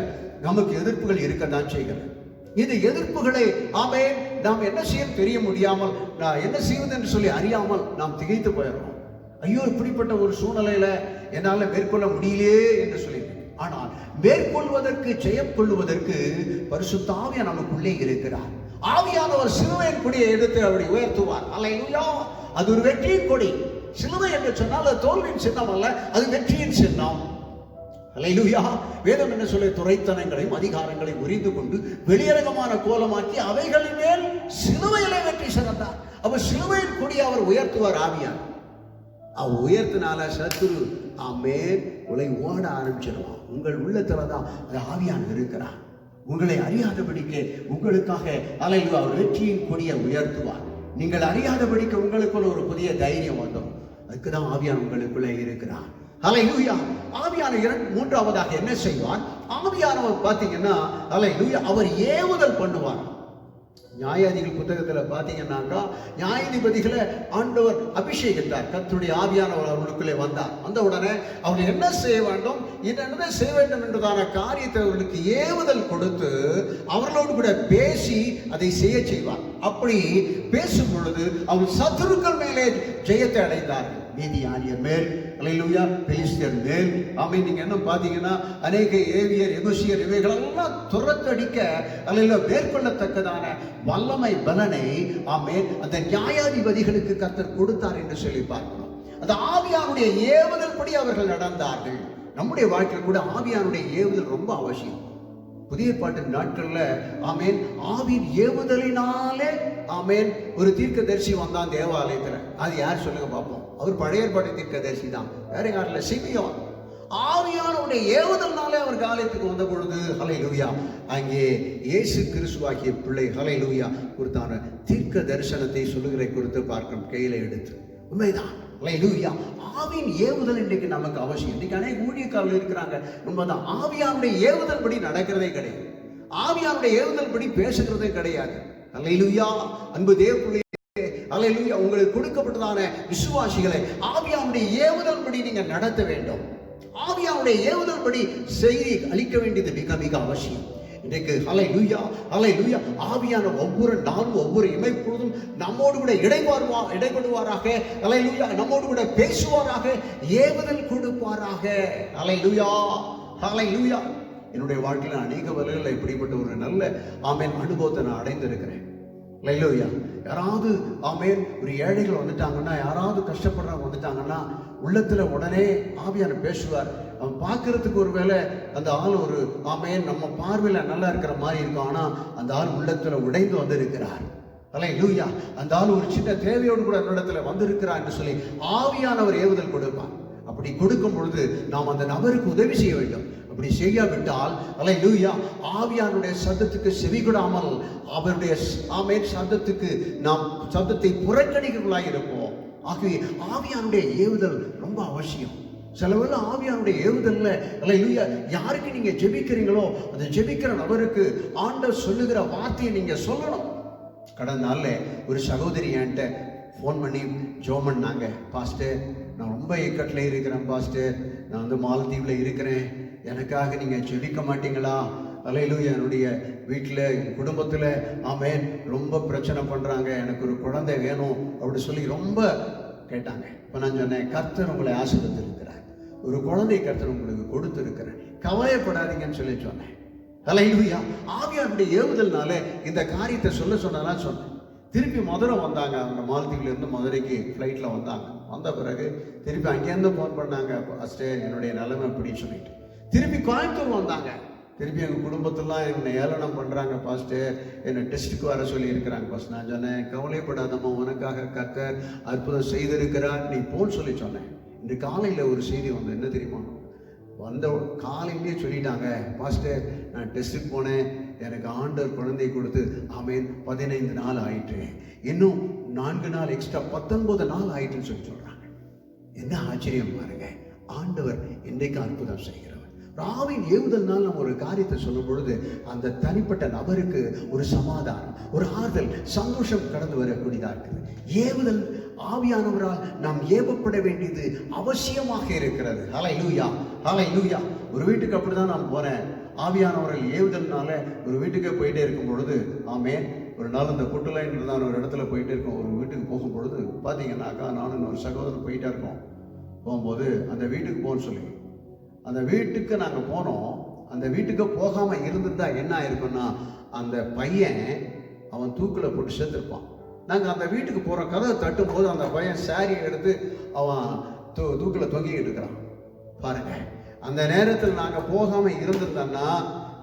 நமக்கு எதிர்ப்புகள் இருக்கத்தான் செய்கிறது. இந்த எதிர்ப்புகளை நாம் என்ன செய்ய தெரிய முடியாமல், நான் என்ன செய்வது என்று சொல்லி அறியாமல் நாம் திகைத்து போயிடுறோம். ஐயோ, இப்படிப்பட்ட ஒரு சூழ்நிலையில என்னால் மேற்கொள்ள முடியலையே என்று சொல்லி. ஆனால் மேற்கொள்வதற்கு, ஜெயம் கொள்வதற்கு பரிசுத்த ஆவியானவர் நமக்குள்ளே இருக்கிறார். ஆவியானவர் சிலுவையின் கொடியை எடுத்து அவரை உயர்த்துவார். ஹல்லேலூயா. அது ஒரு வெற்றியின் கொடி. சிலுவை என்று சொன்னால் அது தோல்வியின் சின்னம் அல்ல, அது வெற்றியின் சின்னம். ஹல்லேலூயா. வேதம் என்ன சொல்ல, துரைத்தனங்களையும் அதிகாரங்களையும் உரிந்து கொண்டு வெளியரங்கமான கோலமாக்கி அவைகளின் மேல் சிலுவையிலே வெற்றி சிறந்தார். அப்ப சிலுவையின் கொடியை அவர் உயர்த்துவார். ஆவியார் அவர் உயர்த்தினால சத்துரு உங்களை ஓட ஆரம்பிச்சிருவான். உங்கள் உள்ளத்துலதான் ஆவியானவர் இருக்கிறார். உங்களை அறியாதபடிக்கு உங்களுக்காக ஹல்லேலூயா அவர் வெற்றியின் கொடியை உயர்த்துவார். நீங்கள் அறியாதபடிக்கு உங்களுக்குள்ள ஒரு புதிய தைரியம் வந்துடும். அதுக்குதான் ஆவியான் உங்களுக்குள்ளே இருக்கிறார். ஹல்லேலூயா. ஆவியானவர் மூன்றாவதாக என்ன செய்வார், ஆவியானவர் பார்த்தீங்கன்னா ஹல்லேலூயா அவர் ஏவுதல் பண்ணுவார். நியாயாதிபதிகள் புத்தகத்தில் பார்த்தீங்கன்னாக்கா, நியாயாதிபதிகளை ஆண்டவர் அபிஷேகித்தார். கர்த்தருடைய ஆவியானவர் அவர்களுக்குள்ளே வந்தார். வந்த உடனே அவர்கள் என்ன செய்ய வேண்டும், என்ன செய்ய வேண்டும் என்றதான காரியத்தை அவர்களுக்கு ஏவுதல் கொடுத்து அவர்களோடு கூட பேசி அதை செய்ய செய்வார். அப்படி பேசும் பொழுது அவர் சத்துருக்கள் மேலே ஜெயத்தை அடைந்தார்கள். மீதியானியர் மேல், ஹல்லேலூயா, பெலிஸ்தியர் மேல். நீங்க என்ன பார்த்தீங்கன்னா, அநேக ஏவியர், எபூசியர் இவைகளெல்லாம் துரத்தடிக்க ஹல்லேலூயா மேற்கொள்ளத்தக்கதான வல்லமை பலனை அந்த நியாயாதிபதிகளுக்கு கர்த்தர் கொடுத்தார் என்று சொல்லி பார்க்கிறோம். அந்த ஆவியானுடைய ஏவுதல் படி அவர்கள் நடந்தார்கள். நம்முடைய வாழ்க்கையில் கூட ஆவியானுடைய ஏவுதல் ரொம்ப அவசியம். புதிய பாட்டு நாட்கள்ல ஆவியின் ஏவுதலினாலே ஒரு தீர்க்கதரிசி வந்தான் தேவாலயத்துல. அது யார் சொல்லுங்க பார்ப்போம். அவர் பழைய ஏற்பாட்டு தீர்க்கதரிசி தான், வேற யாரில், சிமியோன். ஆவியானுடைய ஏவுதல்னாலே அவர் ஆலயத்துக்கு வந்த பொழுது ஹல்லேலூயா அங்கே இயேசு கிறிஸ்துவாகிய பிள்ளை ஹல்லேலூயா குறித்தான தீர்க்க தரிசனத்தை சொல்லுகிற குறித்து பார்க்கிறோம் கையில எடுத்து. உண்மைதான். ஹல்லேலூயா. ஆவியின் ஏவுதல் இன்றைக்கு நமக்கு அவசியம். இன்னைக்கு அநேக ஊழியக்காரர்கள் இருக்கிறாங்க, உண்மைதான். ஆவியானுடைய ஏவுதல் படி நடக்கிறதே கிடையாது. ஆவியானுடைய ஏவுதல் படி பேசுகிறதே கிடையாது. ஹல்லேலூயா. அன்பு தேவ ஹல்லேலூயா, உங்களுக்கு கொடுக்கப்பட்டதான விசுவாசிகளை ஆவியானுடைய ஏவுதல் படி நீங்க நடத்த வேண்டும். ஆவியானுடைய ஏவுதல் படி செய்தி அளிக்க வேண்டியது மிக மிக அவசியம். இன்றைக்கு ஹல்லேலூயா, ஹல்லேலூயா, ஆவியான ஒவ்வொரு நாளும் ஒவ்வொரு இமைப்பொழுதும் நம்மோடு கூட இடைப்படுவாராக. ஹல்லேலூயா, நம்மோடு கூட பேசுவாராக, ஏவுதல் கொடுப்பாராக. ஹல்லேலூயா, ஹல்லேலூயா. என்னுடைய வாழ்க்கையில் அநேக வகைகளில் இப்படிப்பட்ட ஒரு நல்ல அனுபவத்தை நான் அடைந்திருக்கிறேன். அல்லேலூயா. யாராவது ஆமென் ஒரு ஏழைகள் வந்துட்டாங்கன்னா, யாராவது கஷ்டப்படுறவங்க வந்துட்டாங்கன்னா, உள்ளத்துல உடனே ஆவியானவர் பேசுவார். அவன் பார்க்கறதுக்கு ஒருவேளை அந்த ஆள் ஒரு ஆமென் நம்ம பார்வையில நல்லா இருக்கிற மாதிரி இருக்கும், ஆனா அந்த ஆள் உள்ளத்துல உடைந்து வந்திருக்கிறார். அல்லேலூயா. அந்த ஆள் ஒரு சின்ன தேவையோடு கூட என்னிடத்துல வந்திருக்கிறார் என்று சொல்லி ஆவியானவர் ஏவுதல் கொடுப்பார். அப்படி கொடுக்கும் பொழுது நாம் அந்த நபருக்கு உதவி செய்ய வேண்டும். அப்படி செய்யாவிட்டால் அல்லேலூயா, ஆவியானுடைய சத்தத்துக்கு செவிகொடாமல் அவருடைய ஆமென் சத்தத்துக்கு நாம் சத்தத்தை புறக்கணிக்கிறவர்களாக இருப்போம். ஆகவே ஆவியானுடைய ஏவுதல் ரொம்ப அவசியம். சிலவேளை ஆவியானுடைய ஏவுதல்ல அல்லேலூயா, யாருக்கு நீங்க ஜெபிக்கிறீங்களோ அந்த ஜெபிக்கிற நபருக்கு ஆண்டவர் சொல்லுகிற வார்த்தையை நீங்க சொல்லணும். கடந்த நாள்ல ஒரு சகோதரி என்கிட்ட ஃபோன் பண்ணி ஜெபம் பண்ணாங்க. பாஸ்டர், நான் ரொம்ப இக்கட்டில் இருக்கிறேன் பாஸ்டர், நான் வந்து மாலத்தீவில் இருக்கிறேன், எனக்காக நீங்கள் ஜெபிக்க மாட்டீங்களா? அல்லேலூயா, என்னுடைய வீட்டில் குடும்பத்தில் ஆமென் ரொம்ப பிரச்சனை பண்ணுறாங்க, எனக்கு ஒரு குழந்தை வேணும் அப்படி சொல்லி ரொம்ப கேட்டாங்க. இப்போ நான் சொன்னேன், கர்த்தர் உங்களை ஆசீர்வதித்திருக்கிறார், ஒரு குழந்தை கர்த்தர் உங்களுக்கு கொடுத்துருக்கிறேன், கவலைப்படாதீங்கன்னு சொல்லி சொன்னேன். அல்லேலூயா. ஆவியானுடைய ஏவுதல்னால இந்த காரியத்தை சொன்னதான் சொன்னேன். திருப்பி மதுரை வந்தாங்க. அவங்க மாலத்தீவுலேருந்து மதுரைக்கு ஃப்ளைட்டில் வந்தாங்க. வந்த பிறகு திருப்பி அங்கேருந்து ஃபோன் பண்ணாங்க, பாஸ்டர் என்னுடைய நிலைமை அப்படின்னு சொல்லிட்டு. திருப்பி கோயம்புத்தூர் வந்தாங்க. திருப்பி எங்கள் குடும்பத்தெல்லாம் என்னை ஏளனம் பண்ணுறாங்க பாஸ்டர், என்னை டெஸ்ட்டுக்கு வர சொல்லி இருக்கிறாங்க பாஸ்டர். நான் சொன்னேன், கவலைப்படாதம்மா, உனக்காக கர்த்தர் அற்புதம் செய்திருக்கிறார், நீ போன்னு சொல்லி சொன்னேன். இன்று காலையில் ஒரு செய்தி வந்து என்ன தெரியுமா, வந்த காலையிலேயே சொல்லிட்டாங்க, பாஸ்டர் நான் டெஸ்ட்டுக்கு போனேன், எனக்கு ஆண்டவர் குழந்தை கொடுத்து ஆமென் 15 நாள் ஆயிட்டு, இன்னும் 4 நாள் எக்ஸ்ட்ரா 19 நாள் ஆயிட்டுன்னு சொல்லி சொல்றாங்க. என்ன ஆச்சரியம் பாருங்க, ஆண்டவர் இன்றைக்கு அற்புதம் செய்கிறவர். ஆவியின் ஏவுதல்னால் நம்ம ஒரு காரியத்தை சொல்லும் பொழுது அந்த தனிப்பட்ட நபருக்கு ஒரு சமாதானம், ஒரு ஆறுதல், சந்தோஷம் கடந்து வரக்கூடியதா இருக்குது. ஏவுதல் ஆவியானவரால் நாம் ஏவப்பட வேண்டியது அவசியமாக இருக்கிறது. ஹல்லேலூயா, ஹல்லேலூயா. ஒரு வீட்டுக்கு அப்படிதான் நான் போறேன். ஆவியானவர்கள் ஏவுதல்னால ஒரு வீட்டுக்கே போயிட்டே இருக்கும் பொழுது ஆமென், ஒரு நாள் இந்த புட்டுலைன் இருந்தால் ஒரு இடத்துல போயிட்டே இருக்கோம். ஒரு வீட்டுக்கு போகும் பொழுது பார்த்தீங்கன்னாக்கா, நானும் ஒரு சகோதரர் போயிட்டே இருக்கோம். போகும்போது அந்த வீட்டுக்கு போன்னு சொல்லி அந்த வீட்டுக்கு நாங்கள் போனோம். அந்த வீட்டுக்கு போகாமல் இருந்திருந்தா என்ன ஆயிருக்குன்னா, அந்த பையன் அவன் தூக்கில் போட்டு சேர்த்துருப்பான். நாங்கள் அந்த வீட்டுக்கு போகிற கதவை தட்டும் போது அந்த பையன் சாரியை எடுத்து அவன் தூக்கில் தொங்கிக்கிட்டு இருக்கிறான் பாருங்க. அந்த நேரத்தில் நாங்கள் போகாமல் இருந்திருந்தோன்னா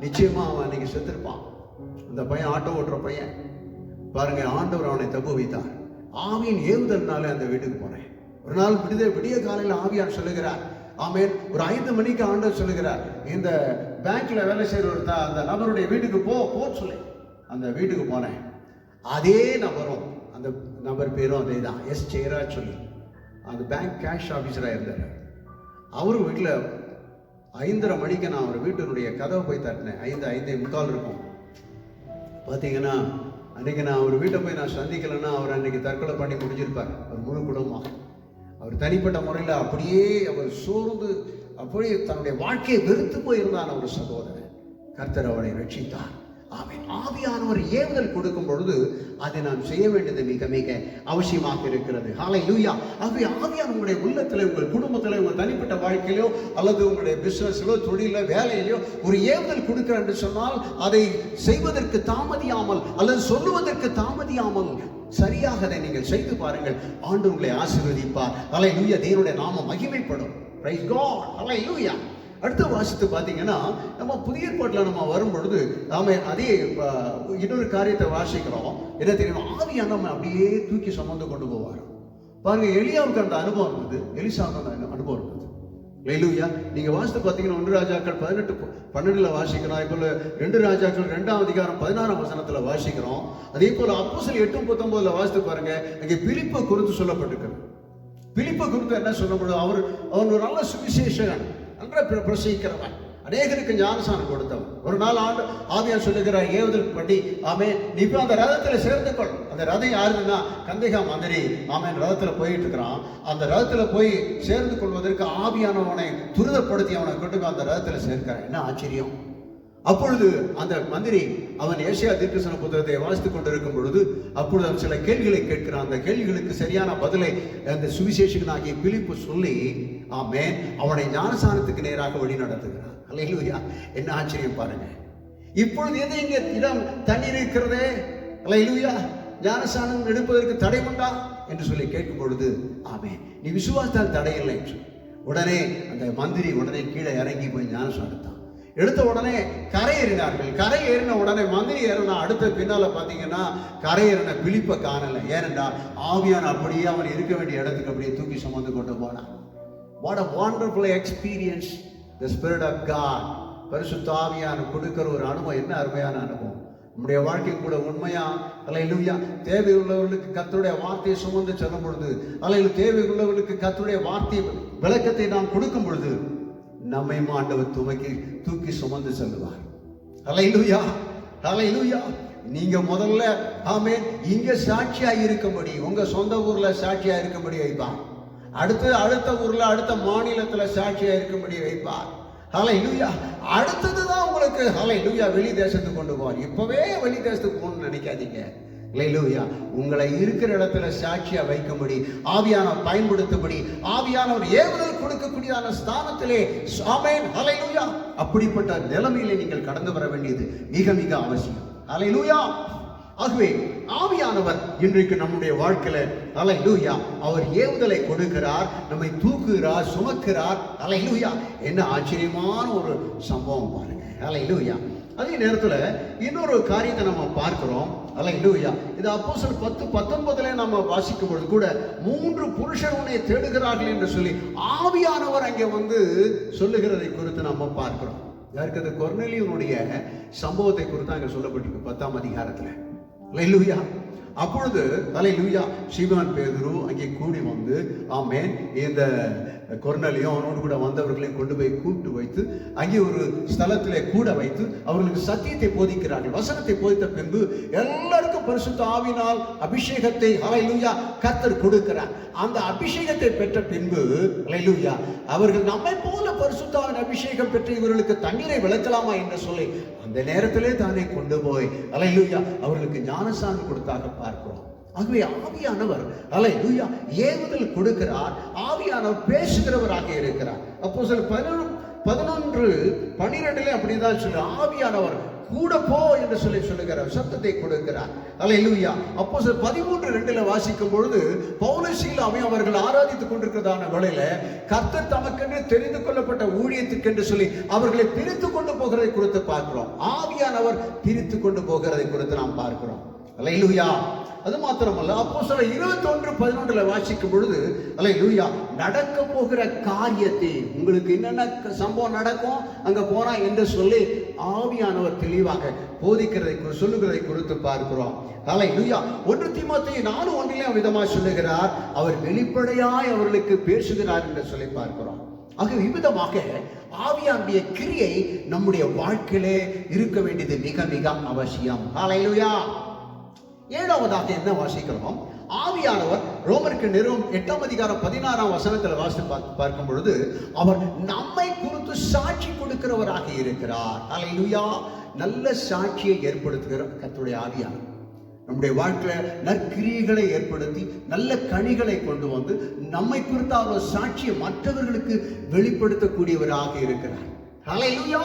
நிச்சயமாக அவன் அன்னைக்கு செத்துருப்பான். அந்த பையன் ஆட்டோ ஓட்டுற பையன் பாருங்க, ஆண்டவர் அவனை தப்பு வைத்தார். ஆவியின் ஏவுதல்னால அந்த வீட்டுக்கு போனேன். ஒரு நாள் விடிய காலையில் ஆவியான் சொல்லுகிறார், ஆமென், ஒரு 5 மணிக்கு ஆண்டவர் சொல்லுகிறார், இந்த பேங்க்ல வேலை செய்யற அந்த நபருடைய வீட்டுக்கு போன்னு சொல்லி அந்த வீட்டுக்கு போனேன். அதே நபரும், அந்த நபர் பேரும் அதே தான், எஸ் ஜெயராஜ் சொல்லி, அந்த பேங்க் கேஷ் ஆஃபீஸராக இருந்தார். அவரும் வீட்டில் 5:30 மணிக்கு நான் அவர் வீட்டினுடைய கதவை போய் தட்டினேன். 5:45 இருக்கும். பார்த்தீங்கன்னா அன்றைக்கி நான் அவர் வீட்டை போய் நான் சந்திக்கலைன்னா அவர் அன்றைக்கி தற்கொலை பண்ணி முடிஞ்சிருப்பார். அவர் முழு குடும்பமாக அவர் தனிப்பட்ட முறையில் அப்படியே அவர் சோர்ந்து அப்படியே தன்னுடைய வாழ்க்கையை வெறுத்து போயிருந்தான் ஒரு சகோதரன். கர்த்தர் அவரை ரட்சித்தார். ஆமென். ஆவியானவர் ஏவுதல் கொடுக்கும் பொழுது அதை நாம் செய்ய வேண்டியது மிக மிக அவசியமாக இருக்கிறது. ஹல்லேலூயா. ஆகவே ஆவியானவர் உங்களுடைய உள்ளத்தில், உங்கள் குடும்பத்தில், உங்கள் தனிப்பட்ட வாழ்க்கையிலோ அல்லது உங்களுடைய பிசினஸ்லோ, தொழில, வேலையிலோ ஒரு ஏவுதல் கொடுக்கிறார் என்று சொன்னால் அதை செய்வதற்கு தாமதியாமல் அல்லது சொல்லுவதற்கு தாமதியாமல் சரியாக அதை நீங்கள் செய்து பாருங்கள். ஆண்டவர் உங்களை ஆசீர்வதிப்பார். ஹல்லேலூயா. தேவனுடைய நாமம் மகிமைப்படும். Price God. ஹல்லேலூயா. அடுத்த வாசித்து பார்த்தீங்கன்னா, நம்ம புதிய ஏற்பாட்டில் நம்ம வரும் பொழுது நாம அதே இன்னொரு காரியத்தை வாசிக்கிறோம். என்ன தெரியுமா, ஆவியான நம்ம அப்படியே தூக்கி சுமந்து கொண்டு போவார். பாருங்க, எலியாவுக்கு அந்த அனுபவம் இருந்தது, எலிசாவுக்கு அந்த அனுபவம் இருந்தது. ஹல்லேலூயா. நீங்க வாசித்து பார்த்தீங்கன்னா 1 ராஜாக்கள் 18:12 வாசிக்கிறோம். இப்போ 2 ராஜாக்கள் 2ஆம் அதிகாரம் 16ஆம் வசனத்துல வாசிக்கிறோம். அதே போல அப்போஸ்தலர் 8:19 வாசித்து பாருங்க, அங்கே பிலிப்பை குறித்து சொல்லப்பட்டிருக்கிறது. பிலிப்பை குறித்து என்ன சொல்லப்படுது, அவர் ஒரு நல்ல சுவிசேஷகன், நன்றாக பிரசங்கிக்கிறவன், அநேகருக்கு ஞானஸ்நானம் கொடுத்தவன். ஒரு நாள் ஆவியான் சொல்லுகிறார், ஏவுதல் பண்ணி ஆமென், நீ இப்போ அந்த ரதத்தில் சேர்ந்துக்கொள். அந்த ரதம் யாருன்னா கந்தேகா மந்திரி. ஆமென், ரதத்தில் போயிட்டு இருக்கிறான். அந்த ரதத்தில் போய் சேர்ந்து கொள்வதற்கு ஆவியானவனை துரிதப்படுத்தி அவனை கொண்டு அந்த ரதத்தில் சேர்க்கிறான். என்ன ஆச்சரியம்! அப்பொழுது அந்த மந்திரி அவன் ஏசாயா தீர்க்கதரிசன புத்தகத்தை வாசித்துக் கொண்டிருக்கும் பொழுது அப்பொழுது அவன் சில கேள்விகளை கேட்கிறான். அந்த கேள்விகளுக்கு சரியான பதிலை அந்த சுவிசேஷகனாகிய பிலிப்பு சொல்லி ஆமென் அவனை ஞானஸ்நானத்துக்கு நேராக வழி நடத்துகிறான். ஹல்லேலூயா. என்ன ஆச்சரியம் பாருங்க! இப்பொழுது எது இங்கே இடம் தண்ணீர் இருக்கிறதே. ஹல்லேலூயா. ஞானஸ்நானம் எடுப்பதற்கு தடை உண்டா என்று சொல்லி கேட்கும் பொழுது, ஆமென், நீ விசுவாசத்தால் தடை இல்லை என்று உடனே அந்த மந்திரி உடனே கீழே இறங்கி போய் ஞானஸ்நானம் எடுத்த உடனே கரை ஏறினார்கள். கரை ஏறின உடனே மந்திரி ஏறினா அடுத்த பின்னால பாத்தீங்கன்னா கரை ஏறின பிலிப்பை காணல. ஏனென்றால் ஆவியான அப்படியே அவன் இருக்க வேண்டிய இடத்துக்கு அப்படியே தூக்கி சுமந்து கொண்டு போனான். What a wonderful experience the Spirit of God. பரிசுத்த ஆவியான கொடுக்கிற ஒரு அனுபவம் என்ன அருமையான அனுபவம். நம்முடைய வாழ்க்கை கூட உண்மையா அல்லேலூயா தேவை உள்ளவர்களுக்கு கர்த்தருடைய வார்த்தையை சுமந்து செல்லும் பொழுது, அல்லேலூயா தேவை உள்ளவர்களுக்கு கர்த்தருடைய வார்த்தை விளக்கத்தை நாம் கொடுக்கும் பொழுது நம்மை ஆண்டவர் தூக்கி சுமந்து செல்லுவார். அல்லேலூயா அல்லேலூயா. நீங்க முதல்ல ஆமென் இங்க சாட்சியா இருக்கும்படி, உங்க சொந்த ஊர்ல சாட்சியா இருக்கும்படி வைப்பார். அடுத்த ஊர்ல அடுத்த மாநிலத்துல சாட்சியா இருக்கும்படி வைப்பார். ஹல்லேலூயா. அடுத்ததுதான் உங்களுக்கு ஹல்லேலூயா வெளி தேசத்துக்கு கொண்டு போவார். இப்பவே வெளி தேசத்துக்கு போகணும்னு நினைக்காதீங்க. ஹல்லேலூயா. உங்களை இருக்கிற இடத்துல சாட்சியா வைக்கும்படி ஆவியானவர் பயன்படுத்தும்படி ஆவியானவர் ஏவுதல் கொடுக்கக்கூடியதான ஸ்தானத்திலே ஆமென் ஹல்லேலூயா அப்படிப்பட்ட நிலைமையிலே நீங்கள் கடந்து வர வேண்டியது மிக மிக அவசியம். ஹல்லேலூயா. ஆகவே ஆவியானவர் இன்றைக்கு நம்முடைய வாழ்க்கையில ஹல்லேலூயா அவர் ஏவுதலை கொடுக்கிறார், நம்மை தூக்குகிறார், சுமக்கிறார். ஹல்லேலூயா. என்ன ஆச்சரியமான ஒரு சம்பவம் பாருங்க. ஹல்லேலூயா. அதே நேரத்தில் இன்னொரு காரியத்தை நம்ம பார்க்கிறோம். ஹல்லேலூயா. இது அப்போஸ்தலர் 10:19 நம்ம வாசிக்கும் பொழுது கூட 3 புருஷர் உன்னை தேடுகிறார்கள் என்று சொல்லி ஆவியானவர் அங்கே சொல்லுகிறதை குறித்து நம்ம பார்க்கிறோம். யாருக்கு? அது கொர்நேலியுனுடைய சம்பவத்தை குறித்து அங்கே சொல்லப்பட்டிருக்கு 10ஆம் அதிகாரத்தில். ஹல்லேலூயா. அப்பொழுது ஹல்லேலூயா சீமோன் பேதுரு அங்கே கூடி ஆமென் இந்த கொர்நேலியும் அவனோடு கூட வந்தவர்களையும் கொண்டு போய் கூப்பிட்டு வைத்து அங்கே ஒரு ஸ்தலத்திலே கூட வைத்து அவர்களுக்கு சத்தியத்தை போதிக்கிறார்கள். வசனத்தை போதித்த பின்பு எல்லாருக்கும் பரிசுத்த ஆவியினால் அபிஷேகத்தை ஹல்லேலூயா கர்த்தர் கொடுக்கிறார். அந்த அபிஷேகத்தை பெற்ற பின்பு ஹல்லேலூயா அவர்கள் நம்மை போல பரிசுத்த ஆவியின் அபிஷேகம் பெற்று இவர்களுக்கு தண்ணீரை விளக்கலாமா என்று சொல்லி அந்த நேரத்திலே தானே கொண்டு போய் ஹல்லேலூயா அவர்களுக்கு ஞானஸ்நானம் கொடுத்தாக பார்க்கிறோம். ஆகவே ஆவியானவர் ஹல்லேலூயா ஏவுதல் கொடுக்கிறார். ஆவியானவர் பேசுகிறவராக இருக்கிறார். அப்போஸ்தலர் 11:12 அப்படிதான் சொல்லு ஆவியானவர் கூட போ என்று சொல்லுகிறார், சத்தத்தை கொடுக்கிறார். ஹல்லேலூயா. அப்போஸ்தலர் 13:2 வாசிக்கும் பொழுது பவுலும் சீலாவையும் அவர்கள் ஆராதித்துக் கொண்டிருக்கிறதான வேளையில கர்த்தர் தமக்கென்று தெரிந்து கொள்ளப்பட்ட ஊழியத்துக்கென்று சொல்லி அவர்களை பிரித்து கொண்டு போகிறதை குறித்து பார்க்கிறோம். ஆவியானவர் பிரித்து கொண்டு போகிறதை குறித்து நாம் பார்க்கிறோம். ஹல்லேலூயா. அது மாத்திரமல்ல அப்போஸ்தலர் 21:11 வாசிக்கும் பொழுது ஹல்லேலூயா நடக்க போகிற காரியத்தை உங்களுக்கு என்னென்ன சம்பவம் நடக்கும் அங்க போனா என்று சொல்லி ஆவியானவர் தெளிவாக போதிக்கிறதை சொல்லுகிறதை குறித்து பார்க்கிறோம். ஹல்லேலூயா. 1 தீமோத்தேயு 4:1 விதமாக சொல்லுகிறார், அவர் வெளிப்படையாய் அவர்களுக்கு பேசுகிறார் என்று சொல்லி பார்க்கிறோம். ஆக விதமாக ஆவியானுடைய கிரியை நம்முடைய வாழ்க்கையிலே இருக்க வேண்டியது மிக மிக அவசியம். ஹல்லேலூயா. 7வதாக என்ன வாசிக்கிறோம்? ஆவியானவர் ரோமருக்கு நிறுவம் 8ஆம் அதிகாரம் 16ஆம் வசனத்தில் வாசித்து பார்க்கும் பொழுது அவர் நம்மை குறித்து சாட்சி கொடுக்கிறவராக இருக்கிறார். ஹல்லேலூயா. நல்ல சாட்சியை ஏற்படுத்துகிற கர்த்தருடைய ஆவியானவர் நம்முடைய வாழ்க்கையில நற்கிரியைகளை ஏற்படுத்தி நல்ல கனிகளை கொண்டு நம்மை குறித்த அவர் சாட்சியை மற்றவர்களுக்கு வெளிப்படுத்தக்கூடியவராக இருக்கிறார். ஹல்லேலூயா.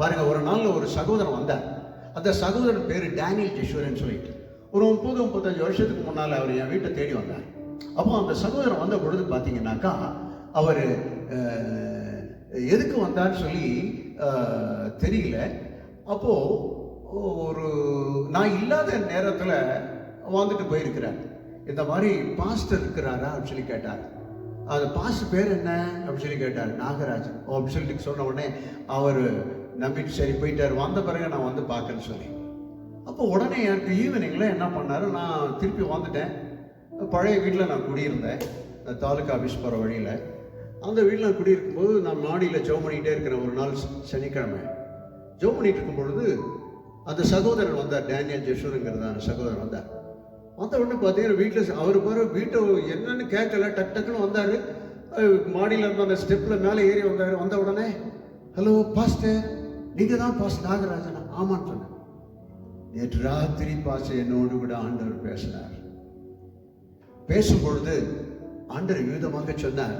பாருங்க, ஒரு நாள்ல ஒரு சகோதரன் வந்தார். அந்த சகோதரன் பேரு டேனியல் ஜெஷூரன் சொல்லிட்டு ஒரு 30-35 வருஷத்துக்கு முன்னால அவர் என் வீட்டை தேடி வந்தார். அப்போ அந்த சகோதரன் வந்த பொழுது பார்த்தீங்கன்னாக்கா அவர் எதுக்கு வந்தான்னு சொல்லி தெரியல. அப்போ ஒரு நான் இல்லாத நேரத்தில் வந்துட்டு போயிருக்கிறார். இந்த மாதிரி பாஸ்டர் இருக்கிறாரா அப்படின்னு சொல்லி கேட்டார். அந்த பாஸ்டர் பேர் என்ன அப்படின்னு சொல்லி கேட்டார். நாகராஜன் அப்படின்னு சொல்லிட்டு சொன்ன உடனே அவர் நம்பிட்டு சரி போயிட்டார். வந்த பிறகு நான் பார்க்கறேன்னு சொல்லி அப்போ உடனே எனக்கு ஈவினிங்கில் என்ன பண்ணாரு, நான் திருப்பி வந்துட்டேன். பழைய வீட்டில் நான் குடியிருந்தேன், தாலுக்கா ஆஃபீஸ் போகிற வழியில். அந்த வீட்டில் நான் குடியிருக்கும்போது நான் மாடியில் ஜெபம் பண்ணிகிட்டே இருக்கிறேன். ஒரு நாள் சனிக்கிழமை ஜெபம் பண்ணிட்டு இருக்கும் பொழுது அந்த சகோதரர் வந்தார், டேனியல் ஜெஷூருங்கிறதான சகோதரர் வந்தார். வந்த உடனே பார்த்தீங்கன்னா வீட்டில் அவர் பாரு வீட்டை என்னன்னு கேட்கல, டக்குன்னு வந்தார். மாடியில் இருந்த அந்த ஸ்டெப்பில் மேலே ஏறி வந்தார். வந்த உடனே ஹலோ பாஸ்டர், நீங்கள் தான் பாஸ்டர் நாகராஜனா? ஆமான்னு சொன்னேன். நேற்று ராத்திரி பாஸ்டர் என்னோடு கூட ஆண்டவர் பேசினார். பேசும் பொழுது ஆண்டவர் விதமாக சொன்னார்,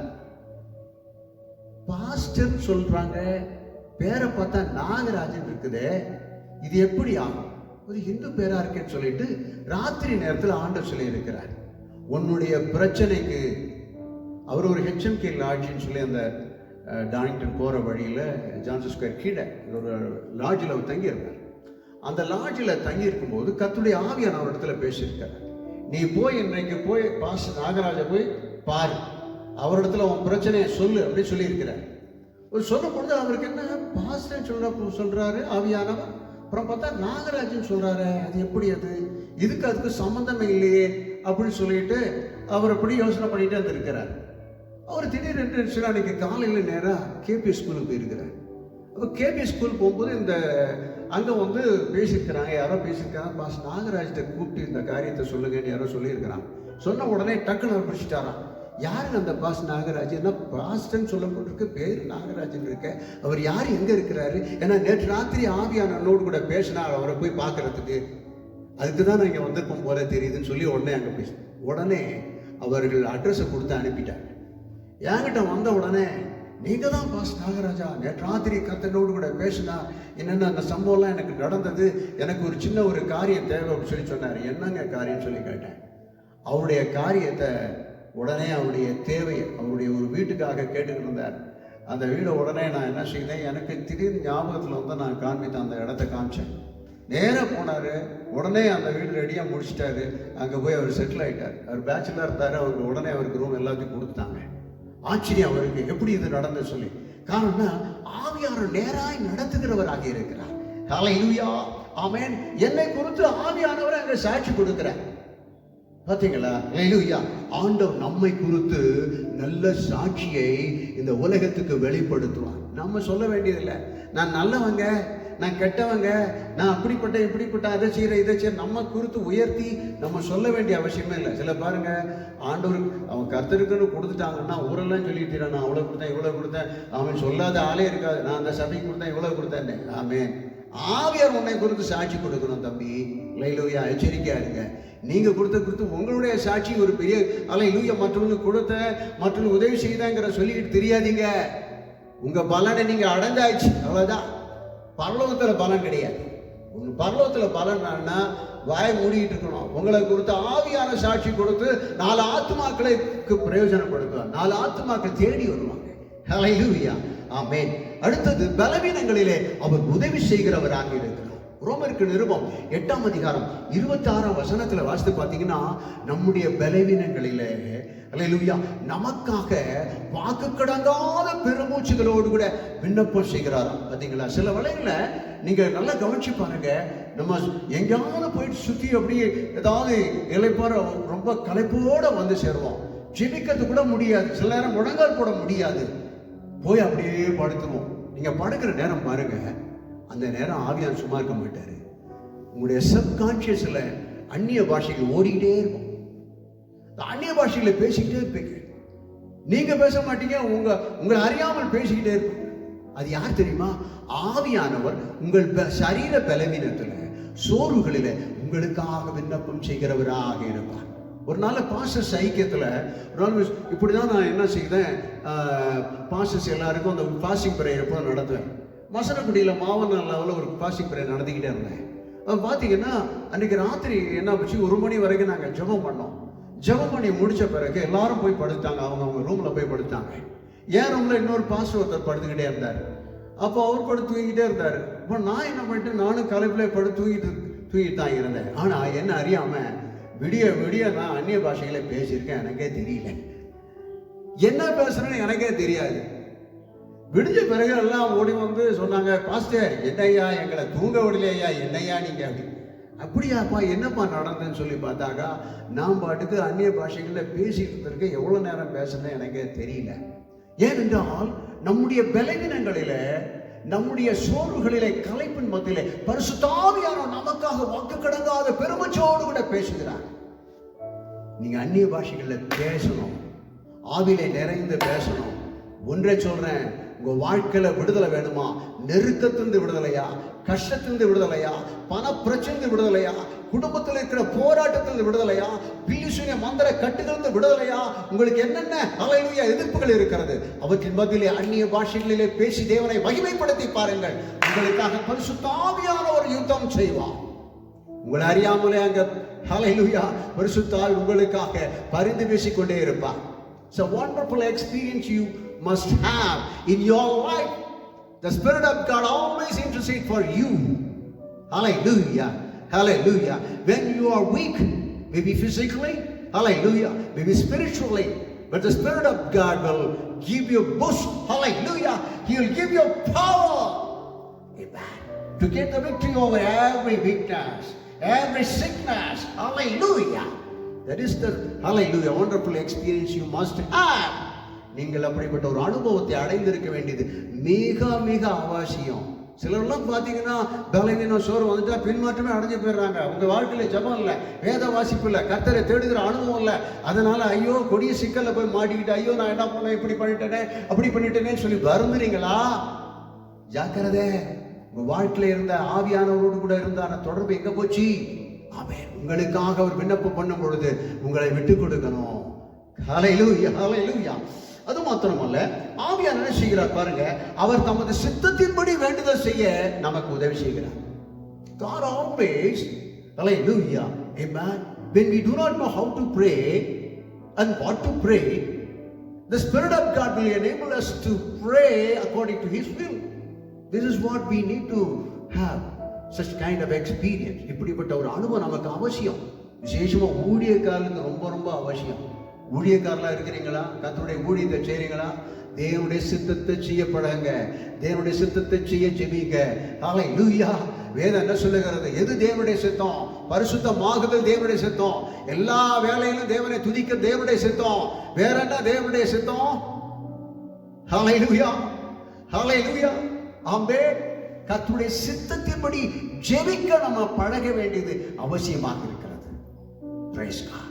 பாஸ்டர் சொல்றாங்க, பேரை பார்த்தா நாகராஜன் இருக்குதே, இது எப்படி ஆகும்? ஒரு இந்து பேரா இருக்கேன்னு சொல்லிட்டு ராத்திரி நேரத்தில் ஆண்டவர் சொல்லி இருக்கிறார், உன்னுடைய பிரச்சனைக்கு. அவர் ஒரு HMK லாட்ஜின்னு சொல்லி அந்த டானிங்டன் போகிற வழியில் ஜான்சன் ஸ்கொயர் கீழே ஒரு லாட்ஜில் அவர் தங்கியிருந்தார். அந்த லாட்ஜில் தங்கியிருக்கும்போது கர்த்தருடைய ஆவியான ஒரு இடத்துல பேசியிருக்கார், நீ போய் இன்றைக்கு போய் பாஸ்டர் நாகராஜை போய் பாரு, அவரிடத்துல உன் பிரச்சனையை சொல்லு அப்படின்னு சொல்லியிருக்கிறார். ஒரு சொல்லும் பொழுது அவருக்கு என்ன பாஸ்டர் சொல்றாரு ஆவியானவர், அப்புறம் பார்த்தா நாகராஜன் சொல்றாரு, அது எப்படி, அது இதுக்கு அதுக்கு சம்பந்தமே இல்லையே அப்படின்னு சொல்லிட்டு அவர் அப்படி யோசனை பண்ணிட்டு வந்திருக்கிறார். அவர் திடீரென்று அன்னைக்கு காலையில் நேராக KP ஸ்கூலுக்கு போயிருக்கிறார். அப்போ KP ஸ்கூல் போகும்போது இந்த அங்கே வந்து பேசியிருக்கிறாங்க, யாரோ பேசியிருக்காங்க, பாஸ் நாகராஜத்தை கூப்பிட்டு இந்த காரியத்தை சொல்லுங்கன்னு யாரோ சொல்லியிருக்கிறாங்க. சொன்ன உடனே டக்குன்னு அவர் பிடிச்சிட்டாராம், யாருங்க அந்த பாஸ் நாகராஜ், என்ன பாஸ்டன்னு சொல்லப்பட்டிருக்கு, பேர் நாகராஜன் இருக்க, அவர் யார், எங்கே இருக்கிறாரு, ஏன்னா நேற்று ராத்திரி ஆவியானோடு கூட பேசினா அவரை போய் பார்க்கறதுக்கு, அதுக்கு தான் நான் இங்கே வந்திருப்போம் போல தெரியுதுன்னு சொல்லி உடனே அங்கே பேச, உடனே அவர்கள் அட்ரஸை கொடுத்து அனுப்பிட்டாங்க. என்கிட்ட வந்த உடனே, நீங்க தான் பாஸ் நாகராஜா, நேற்று ராத்திரி கர்த்தரோடு கூட பேசினா, என்னென்ன அந்த சம்பவம்லாம் எனக்கு நடந்தது, எனக்கு ஒரு சின்ன ஒரு காரியம் தேவை அப்படின்னு சொல்லி சொன்னார். என்னங்க காரியம் சொல்லி கேட்டேன். அவருடைய காரியத்தை உடனே, அவருடைய தேவையை அவருடைய ஒரு வீட்டுக்காக கேட்டுக்கிட்டு இருந்தார். அந்த வீடை உடனே நான் என்ன செய்தேன், எனக்கு திடீர்னு ஞாபகத்தில் வந்து நான் காண்பித்தேன், அந்த இடத்த காமிச்சேன். நேராக போனார், உடனே அந்த வீடு ரெடியாக முடிச்சிட்டாரு. அங்கே போய் அவர் செட்டில் ஆகிட்டார். அவர் பேச்சுலர் இருந்தார். அவருக்கு உடனே அவருக்கு ரூம் எல்லாத்தையும் கொடுத்துட்டாங்க. ஆச்சரியம் அவருக்கு, எப்படி இது நடந்து சொல்லி. காரணம்னா ஆவியானவர் நேராய் நடத்துகிறவராக இருக்கிறார். ஹல்லேலூயா, ஆமென். என்னை குறித்து ஆவியானவர் அங்கே சாட்சி கொடுக்கிறார். பார்த்தீங்களா? ஹல்லேலூயா. ஆண்டவர் நம்மை குறித்து நல்ல சாட்சியை இந்த உலகத்துக்கு வெளிப்படுத்துவார். நம்ம சொல்ல வேண்டியதில்லை, நான் நல்லவங்க, நான் கெட்டவங்க, நான் அப்படிப்பட்ட இப்படிப்பட்ட அதை செய்யற இதை செய்ய, நம்ம குறித்து உயர்த்தி நம்ம சொல்ல வேண்டிய அவசியமே இல்லை. சில பாருங்க, ஆண்டவர் அவன் கர்த்தருக்குன்னு கொடுத்துட்டாங்கன்னா ஊரெல்லாம் சொல்லிட்டு, நான் அவ்வளோ கொடுத்தேன் இவ்வளோ கொடுத்தேன், அவன் சொல்லாத ஆளே இருக்காது, நான் அந்த சபைக்கு கொடுத்தேன் இவ்வளோ கொடுத்தேன். ஆமென். ஆவியார் உன்னை குறித்து சாட்சி கொடுக்கணும் தம்பி. ஹல்லேலூயா. எச்சரிக்கையா இருங்க. நீங்க கொடுத்து உங்களுடைய சாட்சி ஒரு பெரிய ஹல்லேலூயா, மற்றவங்களுக்கு கொடுத்த, மற்றவங்களுக்கு உதவி செய்தாங்கிற சொல்லிட்டு தெரியாதீங்க. உங்க பலனை நீங்க அடைஞ்சாச்சு, அவ்வளவுதான். பரலோகத்தில் பலன் கிடையாது. உங்க பரலோகத்தில் பலன்னா வாயை மூடிட்டு இருக்கணும். உங்களை கொடுத்த ஆவியான சாட்சி கொடுத்து 4 ஆத்துமாக்களுக்கு பிரயோஜனப்படுத்துவார். 4 ஆத்துமாக்கள் தேடி வருவாங்க. ஹல்லேலூயா, ஆமென். அடுத்தது, பலவீனங்களிலே அவர் உதவி செய்கிறவராக இருக்கிறார். ரோமருக்கு நிருபம் 8ஆம் அதிகாரம் 26ஆம் வசனத்துல வாசித்து பார்த்தீங்கன்னா, நம்முடைய பலவீனங்களிலே ஹல்லேலூயா நமக்காக வாக்கு கடங்காத பெருமூச்சுகளோடு கூட விண்ணப்பம் செய்கிறாராம். பார்த்தீங்களா? சில வேளைகளில் நீங்க நல்லா கவனிச்சு பாருங்க, நம்ம எங்கேயாவது போயிட்டு சுற்றி அப்படியே ஏதாவது இளைப்பாற ரொம்ப களைப்போட வந்து சேருவோம். ஜெபிக்கிறது கூட முடியாது, சில நேரம் முழங்கால் போட முடியாது, போய் அப்படியே படுத்துவோம். நீங்க படுக்கிற நேரம் பாருங்க, அந்த நேரம் ஆவியான் சும்மா இருக்க மாட்டாரு. உங்களுடைய சப்கான்சியஸ்ல அந்நிய பாஷைகள் ஓடிக்கிட்டே இருக்கும். அந்நிய பாஷைகளை பேசிக்கிட்டே இருப்பீங்க. நீங்க பேச மாட்டீங்க, உங்களை அறியாமல் பேசிக்கிட்டே இருப்பீங்க. அது யார் தெரியுமா? ஆவியானவர் உங்கள் சரீர பலவீனத்துல, சோர்வுகளில உங்களுக்காக விண்ணப்பம் செய்கிறவராக இருப்பார். ஒரு நாள் பாஸ்டர்ஸ் ஐக்கியத்தில் இப்படிதான் நான் என்ன செய்தேன், பாஸ்டர்ஸ் எல்லாருக்கும் அந்த பாசிங் பிரேயர் எப்போ நடத்துவேன். மசனக்குடியில் மாவன லெவலில் ஒரு பாசிங் பிரேயர் நடத்திக்கிட்டே இருந்தேன். அது பார்த்தீங்கன்னா அன்றைக்கி ராத்திரி என்ன போச்சு, 1 மணி வரைக்கும் நாங்கள் ஜெபம் பண்ணோம். ஜெபம் பண்ணி முடித்த பிறகு எல்லாரும் போய் படுத்தாங்க, அவங்க ரூமில் போய் படுத்தாங்க. என் ரூமில் இன்னொரு பாஸ்டர் ஒருத்தர் படுத்துக்கிட்டே இருந்தார். அப்போ அவர் படுத்து தூங்கிட்டே இருந்தார். இப்போ நான் என்ன பண்ணிட்டேன், நானும் கலைப்பில் படுத்து தூங்கிட்டு தான் இருந்தேன். ஆனால் என்ன அறியாமல் விடிய விடிய நான் அந்நிய பாஷைகளை பேசியிருக்கேன், எனக்கே தெரியல. என்ன பேசுறேன்னு எனக்கே தெரியாது. விடிஞ்ச பிறகு எல்லாம் ஓடி வந்து சொன்னாங்க, பாஸ்டர் என்னையா எங்களை தூங்க விடலையா, என்னையா நீங்க அப்படி. அப்படியாப்பா, என்னப்பா நடந்ததுன்னு சொல்லி பார்த்தாக்கா, நான் பாட்டுக்கு அந்நிய பாஷைகளில் பேசிட்டு இருக்கேன். எவ்வளோ நேரம் பேசுறேன்னு எனக்கே தெரியல. ஏனென்றால் நம்முடைய பலவீனங்களில, நம்முடைய சோர்வுகளிலே, களைப்பின் மத்தியிலே பரிசுத்த ஆவியானவர் நமக்காக வாக்கு கடங்காத பெருமச்சோடு கூட பேசுகிறார். நீங்க அந்நிய பாஷைகள்ல பேசணும், ஆவிலே நிறைந்து பேசணும். ஒன்றை சொல்றேன், உங்க வாழ்க்கையில விடுதலை வேணுமா? நெருக்கத்திலிருந்து விடுதலையா, கஷ்டத்திலிருந்து விடுதலையா, பண பிரச்சனை விடுதலையா, குடும்பத்தில் இருக்கிற போராட்டத்திலிருந்து விடுதலையா, பில்லிசூனிய மந்திர கட்டுகளிலிருந்து விடுதலையா, உங்களுக்கு என்னென்ன ஹல்லேலூயா எதிர்ப்புகள் இருக்கிறது, அவற்றின் மத்தியிலே அந்நிய பாஷைகளிலே பேசி தேவனை மகிமைப்படுத்தி பாருங்கள். உங்களுக்காக பரிசுத்த ஆவியானவர் யுத்தம் செய்வார். உங்களை அறியாமலே அங்க ஹல்லேலூயா பரிசுத்த ஆவி உங்களுக்காக பரிந்து பேசிக்கொண்டே இருப்பார். It's a wonderful experience you must have in your life. The Spirit of God always intercedes for you. Hallelujah. Hallelujah. When you are weak, maybe physically, hallelujah, maybe spiritually, but the Spirit of God will give you a boost. Hallelujah. He will give you power. Amen. To get the victory over every weakness, every sickness. Hallelujah. That is the hallelujah wonderful experience you must have. நீங்கள் அப்படிப்பட்ட ஒரு அனுபவத்தை அடைந்திருக்க வேண்டியது மிக மிக அவசியம். சிலர்லாம் பார்த்தீங்கன்னா பலவீனம் சோறு வந்துட்டா பின்மாற்றமே அடைஞ்சு போயிடுறாங்க. உங்க வாழ்க்கையில ஜபம் இல்லை, வேத வாசிப்பு இல்லை, கர்த்தரை தேடுகிற அனுபவம் இல்லை. அதனால ஐயோ கொடிய சிக்கல்ல போய் மாட்டிக்கிட்டு ஐயோ நான் என்ன பண்ணேன், இப்படி பண்ணிட்டேனே அப்படி பண்ணிட்டேனே சொல்லி வருந்துறீங்களா? ஜாக்கிரதை. உங்க வாழ்க்கையில இருந்த ஆவியானவரோடு கூட இருந்தான தொடர்பு எங்க போச்சு? ஆமென். உங்களுக்காக அவர் விண்ணப்பம் பண்ணும் பொழுது உங்களை விட்டு கொடுக்கணும். ஹல்லேலூயா ஹல்லேலூயா. அது மாத்திரமல்ல, ஆவியானவர் என்ன செய்கிறார் பாருங்க, அவர் தமது சித்தத்தின்படி வேண்டுதல் செய்ய நமக்கு உதவி செய்கிறார். God always, hallelujah, amen, when we do not know how to pray and what to pray, the Spirit of God will enable us to pray according to His will. This is what we need to have, such kind of experience. இப்படிப்பட்ட ஒரு அனுபவம் நமக்கு அவசியம். விசேஷமா ஊழியக்காரர்களுக்கு ரொம்ப ரொம்ப அவசியம். ஊழியக்காரலா இருக்கிறீங்களா? கர்த்தருடைய ஊழியத்தை செய்றீங்களா? தேவனுடைய சித்தத்தை செய்ய பழகுங்க. தேவனுடைய சித்தத்தை செய்ய ஜெபிங்க. ஹல்லேலூயா. வேதம் என்ன சொல்லுகிறது? எது தேவனுடைய சித்தம்? பரிசுத்தமாகுதல் தேவனுடைய சித்தம். எல்லா வேலையிலும் தேவனை துதிக்க தேவனுடைய சித்தம். வேற என்ன தேவனுடைய சித்தம்? ஹல்லேலூயா ஹல்லேலூயா. ஆமென். கர்த்தருடைய சித்தத்தின்படி ஜெபிக்க நம்ம பழக வேண்டியது அவசியமாக இருக்கிறது. Praise God.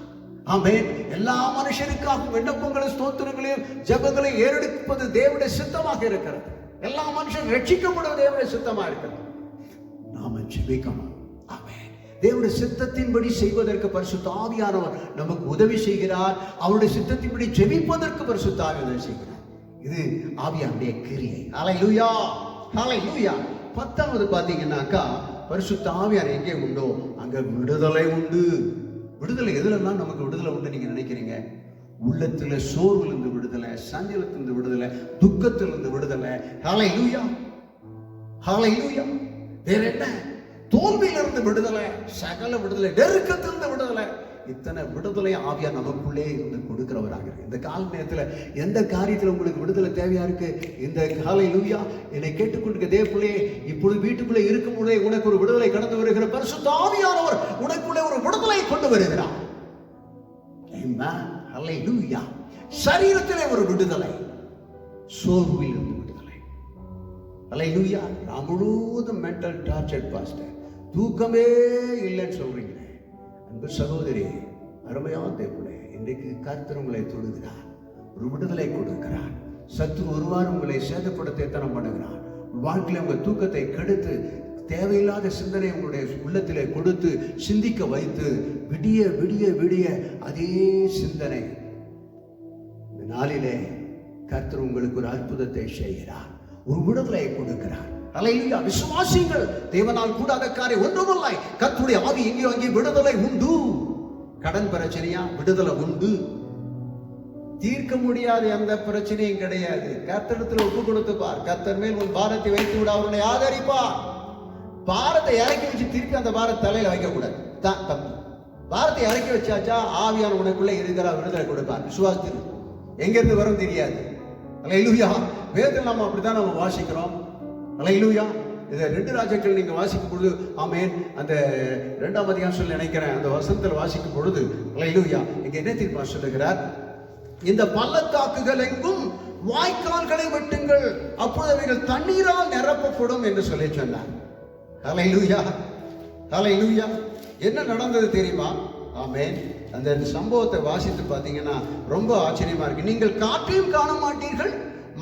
ஆமென். எல்லா மனுஷருக்காக விண்ணப்பங்களையும் ஸ்தோத்திரங்களையும் ஜெபங்களையும் ஏறெடுப்பது தேவனுடைய சித்தமாக இருக்கிறது. எல்லா மனுஷரும் ரட்சிக்கப்படுவது தேவனுடைய சித்தமாக இருக்கிறது. நாம ஜெபிக்கணும். ஆமென். தேவனுடைய சித்தத்தின்படி செய்வதற்கு பரிசுத்த ஆவியானவர் நமக்கு உதவி செய்கிறார். அவருடைய சித்தத்தின்படி ஜெபிப்பதற்கு பரிசுத்த ஆவி உதவி செய்கிறார். இது ஆவியானுடைய கிரியை. ஹல்லேலூயா ஹல்லேலூயா. 10வது பாத்தீங்கன்னாக்கா, பரிசுத்த ஆவியார் எங்கே உண்டோ அங்க விடுதலை உண்டு. விடுதலை எதுலலாம் நமக்கு விடுதலை உண்டு நீங்க நினைக்கிறீங்க? உள்ளத்துல சோர்விலிருந்து விடுதலை, சஞ்சலத்திலிருந்து விடுதலை, துக்கத்திலிருந்து விடுதலை. ஹல்லேலூயா ஹல்லேலூயா. வேற என்ன? தோல்வியிலிருந்து விடுதலை, சகல விடுதலை, நெருக்கத்திலிருந்து விடுதலை. இத்தனை விடுதலை ஆவியார் நமக்குள்ளே இருந்து கொடுக்கிறவராக இருக்கு. இந்த கால நேரத்தில் எந்த காரியத்தில் உங்களுக்கு விடுதலை தேவையா இருக்கு? இந்த ஹல்லேலூயா என்னை கேட்டுக்கொண்டிருக்க தேவப்பிள்ளையே, இப்பொழுது வீட்டுக்குள்ளே இருக்கும் பொழுதே உனக்கு ஒரு விடுதலை கடந்து வருகிற பரிசுத்த ஆவியானவர் உனக்குள்ளே ஒரு விடுதலை கொண்டு வருகிறார். ஆமென். ஹல்லேலூயா. சரீரத்திலே ஒரு விடுதலை, சோர்வில் இருந்து விடுதலை. ஹல்லேலூயா. நான் முழுவதும் மென்டல் டார்ச்சர் பாஸ்டர், தூக்கமே இல்லைன்னு சொல்றீங்களே. அன்பு சகோதரி, அருமையான தேவனே, இன்றைக்கு கர்த்தர் உங்களை தொடுகிறார், ஒரு விடுதலை கொடுக்கிறார். சத்துரு ஒருவாறு உங்களை சேதப்படுத்த எத்தனம் பண்ணுகிறார். வாழ்க்கையில உங்க தூக்கத்தை கெடுத்து தேவையில்லாத சிந்தனை உங்களுடைய உள்ளத்திலே கொடுத்து சிந்திக்க வைத்து விடிய விடிய விடிய அதே சிந்தனை. இந்த நாளிலே கர்த்தர் உங்களுக்கு ஒரு அற்புதத்தை செய்கிறார், ஒரு விடுதலை கொடுக்கிறார். ஹல்லேலூயா. விசுவாசிகள். தேவனால் கூடாத காரியம் ஒன்றுமில்லை. கர்த்தருடைய ஆவி எங்கேயோ அங்கே விடுதலை உண்டு. கடன் பிரச்சனையா? விடுதலை உண்டு. தீர்க்க முடியாத எந்த பிரச்சனையும் கிடையாது. கர்த்தரிடத்தில் ஒப்பு கொடுத்து பார். கர்த்தர் மேல் உன் பாரத்தை வைத்து விட, அவர்களை ஆதரிப்பார். பாரத்தை இறக்கி வச்சு திருப்பி அந்த பாரத்தை தலையில வைக்க கூடாது, தப்பு. பாரத்தை இறக்கி வச்சாச்சா ஆவியான உனக்குள்ளே இருக்கிற விடுதலை கொடுப்பார். விசுவாசத்தில் எங்க இருந்து வரும் தெரியாது. ஹல்லேலூயா. வேதத்தில் நம்ம அப்படித்தான் நம்ம வாசிக்கிறோம். ஹல்லேலூயா. இதை 2 ராஜாக்கள் நீங்க வாசிக்கும் பொழுது, ஆமென், அந்த 2ஆம் அதிகாரம் சொல்லி நினைக்கிறேன், அந்த வசனத்தில் வாசிக்கும் பொழுது ஹல்லேலூயா இங்க என்ன தீர்ப்பு சொல்லுகிறார்? இந்த பள்ளத்தாக்குகள் எங்கும் வாய்க்கால்களை வெட்டுங்கள், அப்பொழுது அவைகள் தண்ணீரால் நிரப்பப்படும் என்று சொல்லி சொன்னார். ஹல்லேலூயா ஹல்லேலூயா. என்ன நடந்தது தெரியுமா? ஆமென். அந்த சம்பவத்தை வாசித்து பார்த்தீங்கன்னா ரொம்ப ஆச்சரியமா இருக்கு. நீங்கள் காற்றையும் காண மாட்டீர்கள்,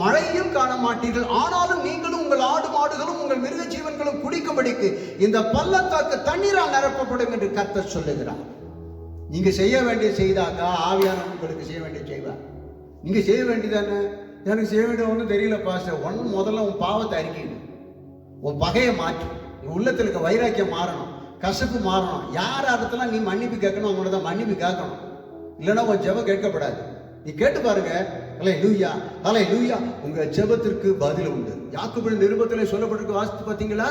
மழையும் காண மாட்டீர்கள், ஆனாலும் நீங்களும் உங்கள் ஆடு மாடுகளும் உங்கள் மிருக ஜீவன்களும் குடிக்கும்படிக்கு இந்த பள்ளத்தாக்கு தண்ணீரால் நிரப்பப்படும் என்று கர்த்தர் சொல்லுகிறார். நீங்க செய்ய வேண்டிய செய்தாக்கா ஆவியானவர் உங்களுக்கு செய்ய வேண்டிய செய்வார். நீங்க செய்ய வேண்டியதானே? எனக்கு செய்ய வேண்டிய ஒன்றும் தெரியல பாஸ்டர். முதல்ல உன் பாவத்தை அறிக்கணும், உன் பகையை மாற்று, உன் உள்ளத்தில் இருக்க வைராக்கியம் மாறணும். கசப்பு மாறணும். யார் இடத்துல நீ மன்னிப்பு கேட்கணும், அவங்களோட தான் மன்னிப்பு கேட்கணும். இல்லைன்னா உன் ஜெபம் கேட்கப்படாது. நீ கேட்டு பாருங்க. அல்லேலூயா, அல்லேலூயா. உங்க ஜெபத்திற்கு பதில் உண்டு. யாக்கோபின் நிருபத்திலே சொல்லப்பட்டிருக்கு, வாசித்து பார்த்தீங்களா?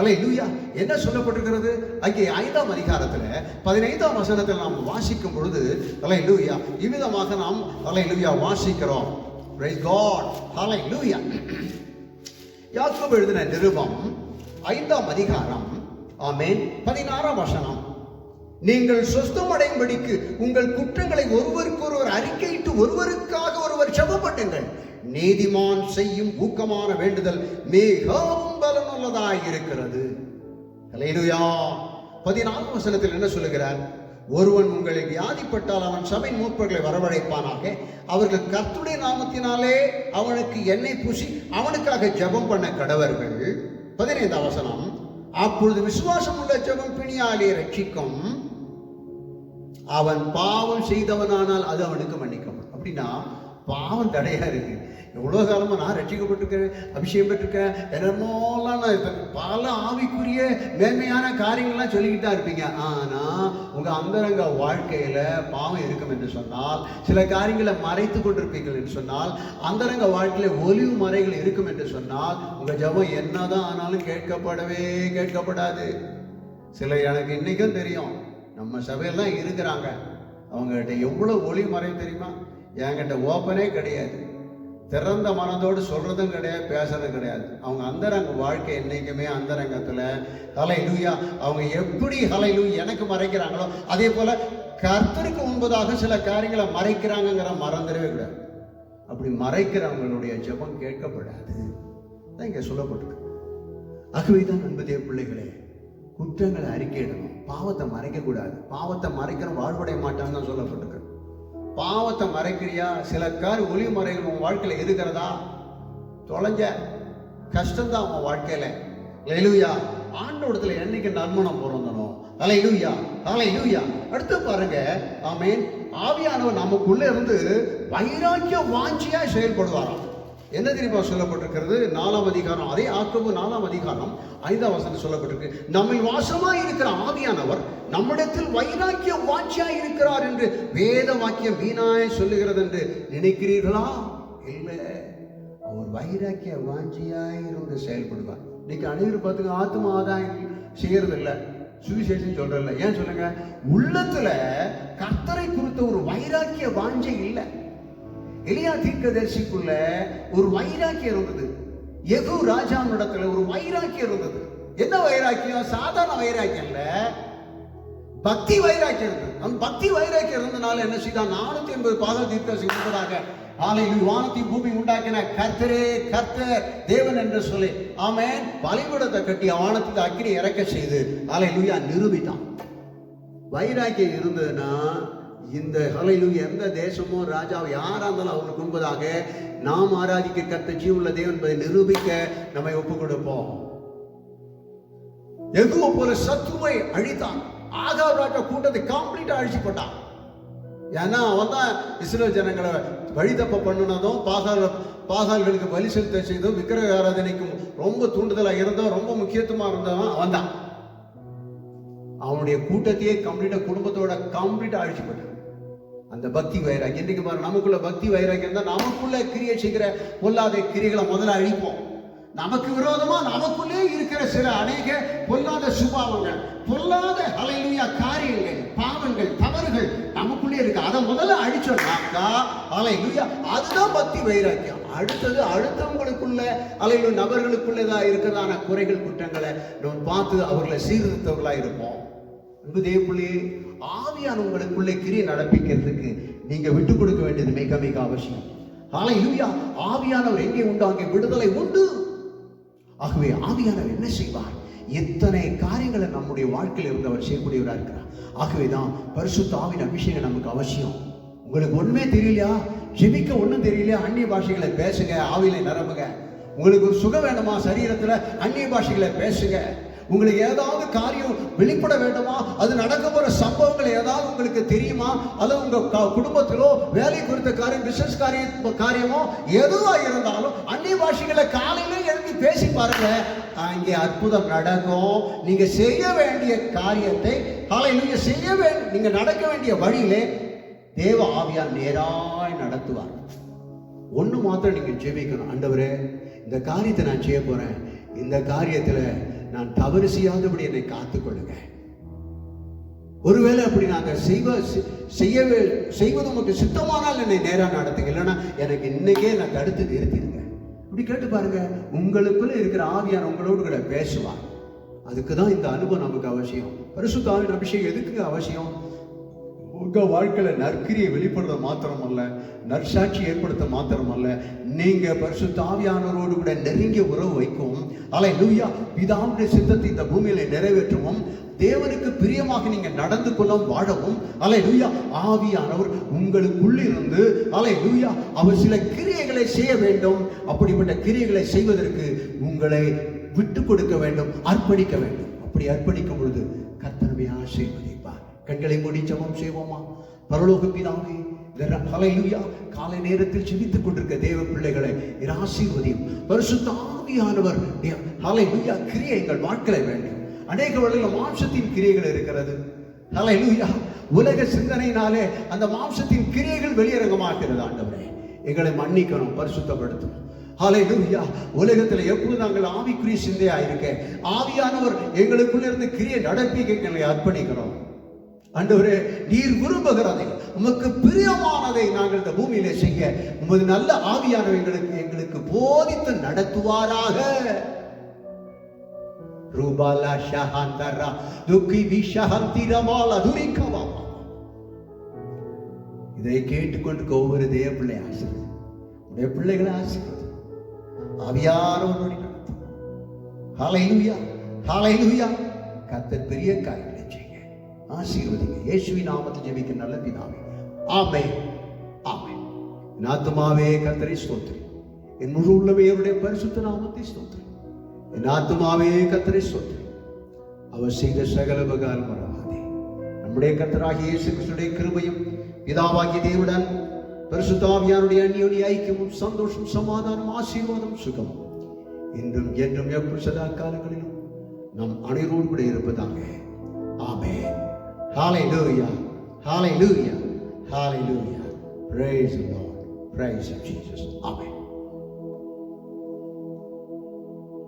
அல்லேலூயா. என்ன சொல்லப்பட்டிருக்கிறது? அங்கே 5ஆம் அதிகாரத்துல 15ஆம் வசனத்தில் நாம் வாசிக்கும் பொழுது அல்லேலூயா இவ்விதமாக நாம் அல்லேலூயா வாசிக்கிறோம். Praise God. அல்லேலூயா. யாக்கோபு எழுதின நிருபம் 5ஆம் அதிகாரம், ஆமென், 16ஆம் வசனம். நீங்கள் சொஸ்தமடையும்படிக்கு உங்கள் குற்றங்களை ஒருவருக்கொருவர் அறிக்கையிட்டு ஒருவருக்காக ஒருவர் ஜெபப்படுங்கள். நீதிமான் செய்யும் ஊக்கமான வேண்டுதல் மிகவும் பலனுள்ளதாய் இருக்கிறது. அல்லேலூயா. 14ஆம் வசனத்தில் என்ன சொல்லுகிறார்? ஒருவன் உங்களுக்கு வியாதிப்பட்டால் அவன் சபை மூப்பர்களை வரவழைப்பானாக. அவர்கள் கர்த்தருடைய நாமத்தினாலே அவனுக்கு எண்ணெய் பூசி அவனுக்காக ஜெபம் பண்ண கடவர்கள். 15ஆம் வசனம். அப்பொழுது விசுவாசம் உள்ள ஜெபம் பிணியாலே ரட்சிக்கும். அவன் பாவம் செய்தவனானால் அது அவனுக்கு மன்னிக்கப்படும். அப்படின்னா பாவம் தடையா இருக்கு. எவ்வளோ காலமா நான் ரட்சிக்கப்பட்டிருக்கேன், அபிஷேகம் பெற்றிருக்கேன், என்னமோலாம் நான் பல ஆவிக்குரிய மேன்மையான காரியங்கள்லாம் சொல்லிக்கிட்டு தான் இருப்பீங்க. ஆனா உங்க அந்தரங்க வாழ்க்கையில பாவம் இருக்கும் என்று சொன்னால், சில காரியங்களை மறைத்து கொண்டிருப்பீர்கள் என்று சொன்னால், அந்தரங்க வாழ்க்கையில ஒலிவு மறைகள் இருக்கும் என்று சொன்னால், உங்க ஜெபம் என்னதான் ஆனாலும் கேட்கப்படாது. சில எனக்கு இன்னைக்கும் தெரியும், நம்ம சபையெல்லாம் இருக்கிறாங்க, அவங்ககிட்ட எவ்வளவு ஒளி மறை தெரியுமா? என்கிட்ட ஓப்பனே கிடையாது, திறந்த மனதோடு சொல்றதும் கிடையாது, பேசுறதும் கிடையாது. அவங்க அந்தரங்க வாழ்க்கை என்னைக்குமே அந்தரங்கத்துல ஹல்லேலூயா. அவங்க எப்படி ஹல்லேலூயா எனக்கு மறைக்கிறாங்களோ அதே போல கர்த்தருக்கு முன்பதாக சில காரியங்களை மறைக்கிறாங்கிற மறந்துடவே கூடாது. அப்படி மறைக்கிறவங்களுடைய ஜெபம் கேட்கப்படாது தான் இங்க சொல்லப்பட்டிருக்கு. ஆகவேதான் அன்புதே பிள்ளைகளே, குற்றங்களை அறிக்கையிடணும், பாவத்தை மறைக்க கூடாது. பாவத்தை மறைக்கிற வாழ்வடைய மாட்டான்னு தான் சொல்லப்பட்டிருக்கு. பாவத்தை மறைக்கிறியா? சில ஒளி மறைகள் உன் வாழ்க்கையில இருக்கிறதா? தொலைஞ்ச கஷ்டம்தான் உன் வாழ்க்கையில. அல்லேலூயா. ஆண்டவரிடத்துல என்னைக்கு நற்மணம் பொருந்தணும். அல்லேலூயா, அல்லேலூயா. அடுத்து பாருங்க, ஆமென். ஆவியானவர் நமக்குள்ள இருந்து வைராக்கிய வாஞ்சியா செயல்படுவாராம். என்ன தெரியுமா சொல்லப்பட்டிருக்கிறது? 4ஆம் அதிகாரம், அதே யாக்கோபு 4ஆம் அதிகாரம் 5ஆம் வசனம் சொல்லப்பட்டிருக்கு. நம்மில் வாசமாய் இருக்கிற ஆவியானவர் நம்மிடத்தில் வைராக்கிய வாஞ்சியாய் இருக்கிறார் என்று வேத வாக்கியம் வீணாய் சொல்லுகிறது என்று நினைக்கிறீர்களா? இல்லை, அவர் வைராக்கிய வாஞ்சியாய் இருந்து செயல்படுவார். இன்னைக்கு அனைவரும் பார்த்துங்க, ஆத்ம ஆதாயம் செய்யறது இல்லை, சுவிசேஷம் சொல்றதில்லை. ஏன் சொல்லுங்க? உள்ளத்துல கர்த்தரை குறித்த ஒரு வைராக்கிய வாஞ்சை இல்லை. எலியா தீர்க்கதரிசிக்குள்ள ஒரு வைராக்கியம் இருந்தது. யெகூ ராஜாவினிடத்துல ஒரு வைராக்கியம் இருந்தது. என்ன வைராக்கியம்? சாதாரண வைராக்கியம் இல்ல, பக்தி வைராக்கியம் இருந்தது. அந்த பக்தி வைராக்கியம் இருந்தனால என்ன செய்தான்? 480 பாகால் தீர்க்கதரிசி முன்பதாக ஆலையில் வானத்தை பூமி உண்டாக்கின கர்த்தரே கர்த்தர் தேவன் என்று சொல்லி, ஆமென், பலிபீடத்தை கட்டி வானத்துக்கு அக்கினி இறக்க செய்து அல்லேலூயா நிரூபித்தான். வைராக்கியம் இருந்ததுன்னா இந்த ஹல்லேலூயா எந்த தேசமோ ராஜாவோ யாரா இருந்தாலும் அவங்களுக்கு முன்பதாக நாம் ஆராதிக்க கர்த்தர் ஜீவனுள்ள தேவன் என்பதை நிரூபிக்க நம்மை ஒப்புக் கொடுப்போம். யெகூவை போல சத்துருவை அழித்தான். ஆகாப் ராஜா கூட்டத்தை கம்ப்ளீட்டா அழிச்சு போட்டான். ஏன்னா அவன் தான் இஸ்ரேல் ஜனங்களை வழிதப்ப பண்ணினதும், பாகால்களுக்கு பலி செலுத்த செய்தும், விக்கிரக ஆராதனைக்கும் ரொம்ப தூண்டுதலா இருந்தவன், ரொம்ப முக்கியத்துவமா இருந்தவன் அவன் தான். அவனுடைய கூட்டத்தையே கம்ப்ளீட்டா குடும்பத்தோட கம்ப்ளீட்டா அழிச்சு போட்டான். அந்த பக்தி வைராக்கியம். இன்றைக்கு பாருங்க, நமக்குள்ள பக்தி வைராக்கியம் தான் நமக்குள்ள கிரியை செய்கிற பொல்லாத கிரியைகளை முதல்ல அழிப்போம். நமக்கு விரோதமா நமக்குள்ளே இருக்கிற சில அநேக பொல்லாத சுபாவங்கள், பொல்லாத ஹல்லேலூயா காரியங்கள், பாவங்கள், தவறுகள் நமக்குள்ளே இருக்கு. அதை முதல்ல அழிச்சோம்னாக்கா ஹல்லேலூயா அதுதான் பக்தி வைராக்கியம். அடுத்தது அடுத்தவங்களுக்குள்ள ஹல்லேலூயா நபர்களுக்குள்ளதான் இருக்கிறதான குறைகள், குற்றங்களை நம்ம பார்த்து அவர்களை சீர்திருத்தவர்களா இருப்போம். தேவப்பிள்ளையே, ஆவியானவங்களுக்குள்ளே கிரியை நடப்பிக்கிறதுக்கு நீங்க விட்டு கொடுக்க வேண்டியது மிக மிக அவசியம். ஹல்லேலூயா. ஆவியானவர் எங்கே உண்டு அங்கே விடுதலை உண்டு. ஆகவே ஆவியானவர் என்ன செய்வார்? எத்தனை காரியங்களை நம்முடைய வாழ்க்கையில் இருந்தவர் செய்யக்கூடியவராக இருக்கிறார். ஆகவேதான் பரிசுத்த ஆவியின் அபிஷேகம் நமக்கு அவசியம். உங்களுக்கு ஒண்ணுமே தெரியலையா? ஜெபிக்க ஒண்ணும் தெரியலையா? அந்நிய பாஷைகளை பேசுங்க, ஆவியில நிரம்புங்க. உங்களுக்கு ஒரு சுகம் வேண்டுமா? சரீரத்துல அந்நிய பாஷைகளை பேசுங்க. உங்களுக்கு ஏதாவது காரியம் வெளிப்பட வேண்டுமா? அது நடக்க போற சம்பவங்கள் ஏதாவது உங்களுக்கு தெரியுமா? அல்லது உங்க குடும்பத்திலோ வேலை குறித்த காரியம், பிசினஸ் காரியமோ எதுவா இருந்தாலும் அந்நிய பாஷைகளை காலையில எழுதி பேசி பாருங்க, அங்கே அற்புதம் நடக்கும். நீங்க செய்ய வேண்டிய காரியத்தை நீங்க நடக்க வேண்டிய வழியிலே தேவ ஆவியார் நேராய் நடத்துவார். ஒண்ணு மாத்திரம் நீங்க ஜெபிக்கணும், ஆண்டவரே இந்த காரியத்தை நான் செய்ய போறேன், இந்த காரியத்துல நான் தவறு செய்யாதபடி என்னை காத்துக்கொள்ளுங்க. ஒருவேளை அப்படி நாங்க செய்வது உங்களுக்கு சித்தமானால் என்னை நேரா நடத்துங்க, இல்லைன்னா எனக்கு இன்னைக்கே நான் தடுத்து நிறுத்திடுங்க. இப்படி கேட்டு பாருங்க, உங்களுக்குள்ள இருக்கிற ஆவியான உங்களோடு கூட பேசுவார். அதுக்கு தான் இந்த அனுபவம் நமக்கு அவசியம். பரிசுத்த ஆவியின் அபிஷேகம் எதுக்கு அவசியம்? உங்க வாழ்க்கையில நற்கிரியை வெளிப்படுத்த மாத்திரமல்ல, நற்சாட்சி ஏற்படுத்த மாத்திரமல்ல, நீங்க பரிசுத்த ஆவியானவரோடு கூட நெருங்கிய உறவு வைக்கவும், அல்லேலூயா, பிதாவுடைய சித்தத்தை இந்த பூமியில நிறைவேற்றவும், தேவனுக்கு பிரியமாக நீங்க நடந்து கொள்ளவும் வாழவும், அல்லேலூயா, ஆவியானவர் உங்களுக்குள்ளிருந்து, அல்லேலூயா, அவர் சில கிரியைகளை செய்ய வேண்டும். அப்படிப்பட்ட கிரியைகளை செய்வதற்கு உங்களை விட்டு கொடுக்க வேண்டும், அர்ப்பணிக்க வேண்டும். அப்படி அர்ப்பணிக்கும் பொழுது கர்த்தர் ஆசீர்வதிப்பார். கண்களை மூடி ஜெபம் செய்வோமா? பரலோக பிதாவே, ஹல்லேலூயா, காலை நேரத்தில் ஜெபித்துக் கொண்டிருக்க தேவ பிள்ளைகளை ஆசீர்வதியும். பரிசுத்த ஆவியானவர் ஹல்லேலூயா கிரியை எங்கள் வாழ்க்கையில வேண்டும். அநேக வேளைகளில் மாம்சத்தின் கிரியைகள் இருக்கிறது. ஹல்லேலூயா, உலக சிந்தனையினாலே அந்த மாம்சத்தின் கிரியைகள் வெளியரங்கமாகிறது. ஆண்டவரே, எங்களை மன்னிக்கணும், பரிசுத்தப்படுத்தும். ஹல்லேலூயா, உலகத்தில் எப்பொழுது நாங்கள் ஆவிக்குரிய சிந்தையா இருக்க, ஆவியானவர் எங்களுக்குள்ள இருந்து கிரியை நடப்பிக்க எங்களை அர்ப்பணிக்கிறோம். ஆண்டவரே, நீர் விரும்புகிறதை, உமக்கு பிரியமானதை நாங்கள் இந்த பூமியிலே செய்ய உமது நல்ல ஆவியானவர் எங்களுக்கு போதித்து நடத்துவாராக. ரூபாலா ஷஹந்தரா துக்கி விஷஹந்திரமால துரிக்கவா. இதை கேட்டுக்கொண்டு ஒவ்வொரு தேவ பிள்ளை ஆசீர்வதி, உடைய பிள்ளைகளை ஆசீர்வதி, ஆவியானவரோடு நடத்தும். ஹல்லேலூயா, ஹல்லேலூயா. கர்த்தர் பெரிய காரியங்களை செய்யுங்க, ஆசீர்வதிங்க. இயேசுவின் நாமத்தில் ஜெபிக்கிற நல்ல பிதாவே, ஆமென், ஆமென். என் ஆத்துமாவே கர்த்தரை ஸ்தோத்திரி, என் முழு உள்ளமே அவருடைய பரிசுத்த நாமத்தை ஸ்தோத்திரி. என் ஆத்துமாவே கர்த்தரை ஸ்தோத்திரி, அவர் செய்த சகல உபகாரம் மறவாதே. நம்முடைய கர்த்தராகிய இயேசு கிறிஸ்துவின் கிருபையும், பிதாவாகிய தேவனுடன் பரிசுத்த ஆவியானுடைய அந்யோன்ய ஐக்கியமும், சந்தோஷம், சமாதானம், ஆசீர்வாதம், சுகம் இன்றும் என்றும் எப்பொழுது சதா காலங்களிலும் நம் அனைவரோடு கூட இருப்பதாக. ஆமென். ஹல்லேலூயா, ஹல்லேலூயா, ஹல்லேலூயா. Praise the Lord. Praise Jesus. Amen.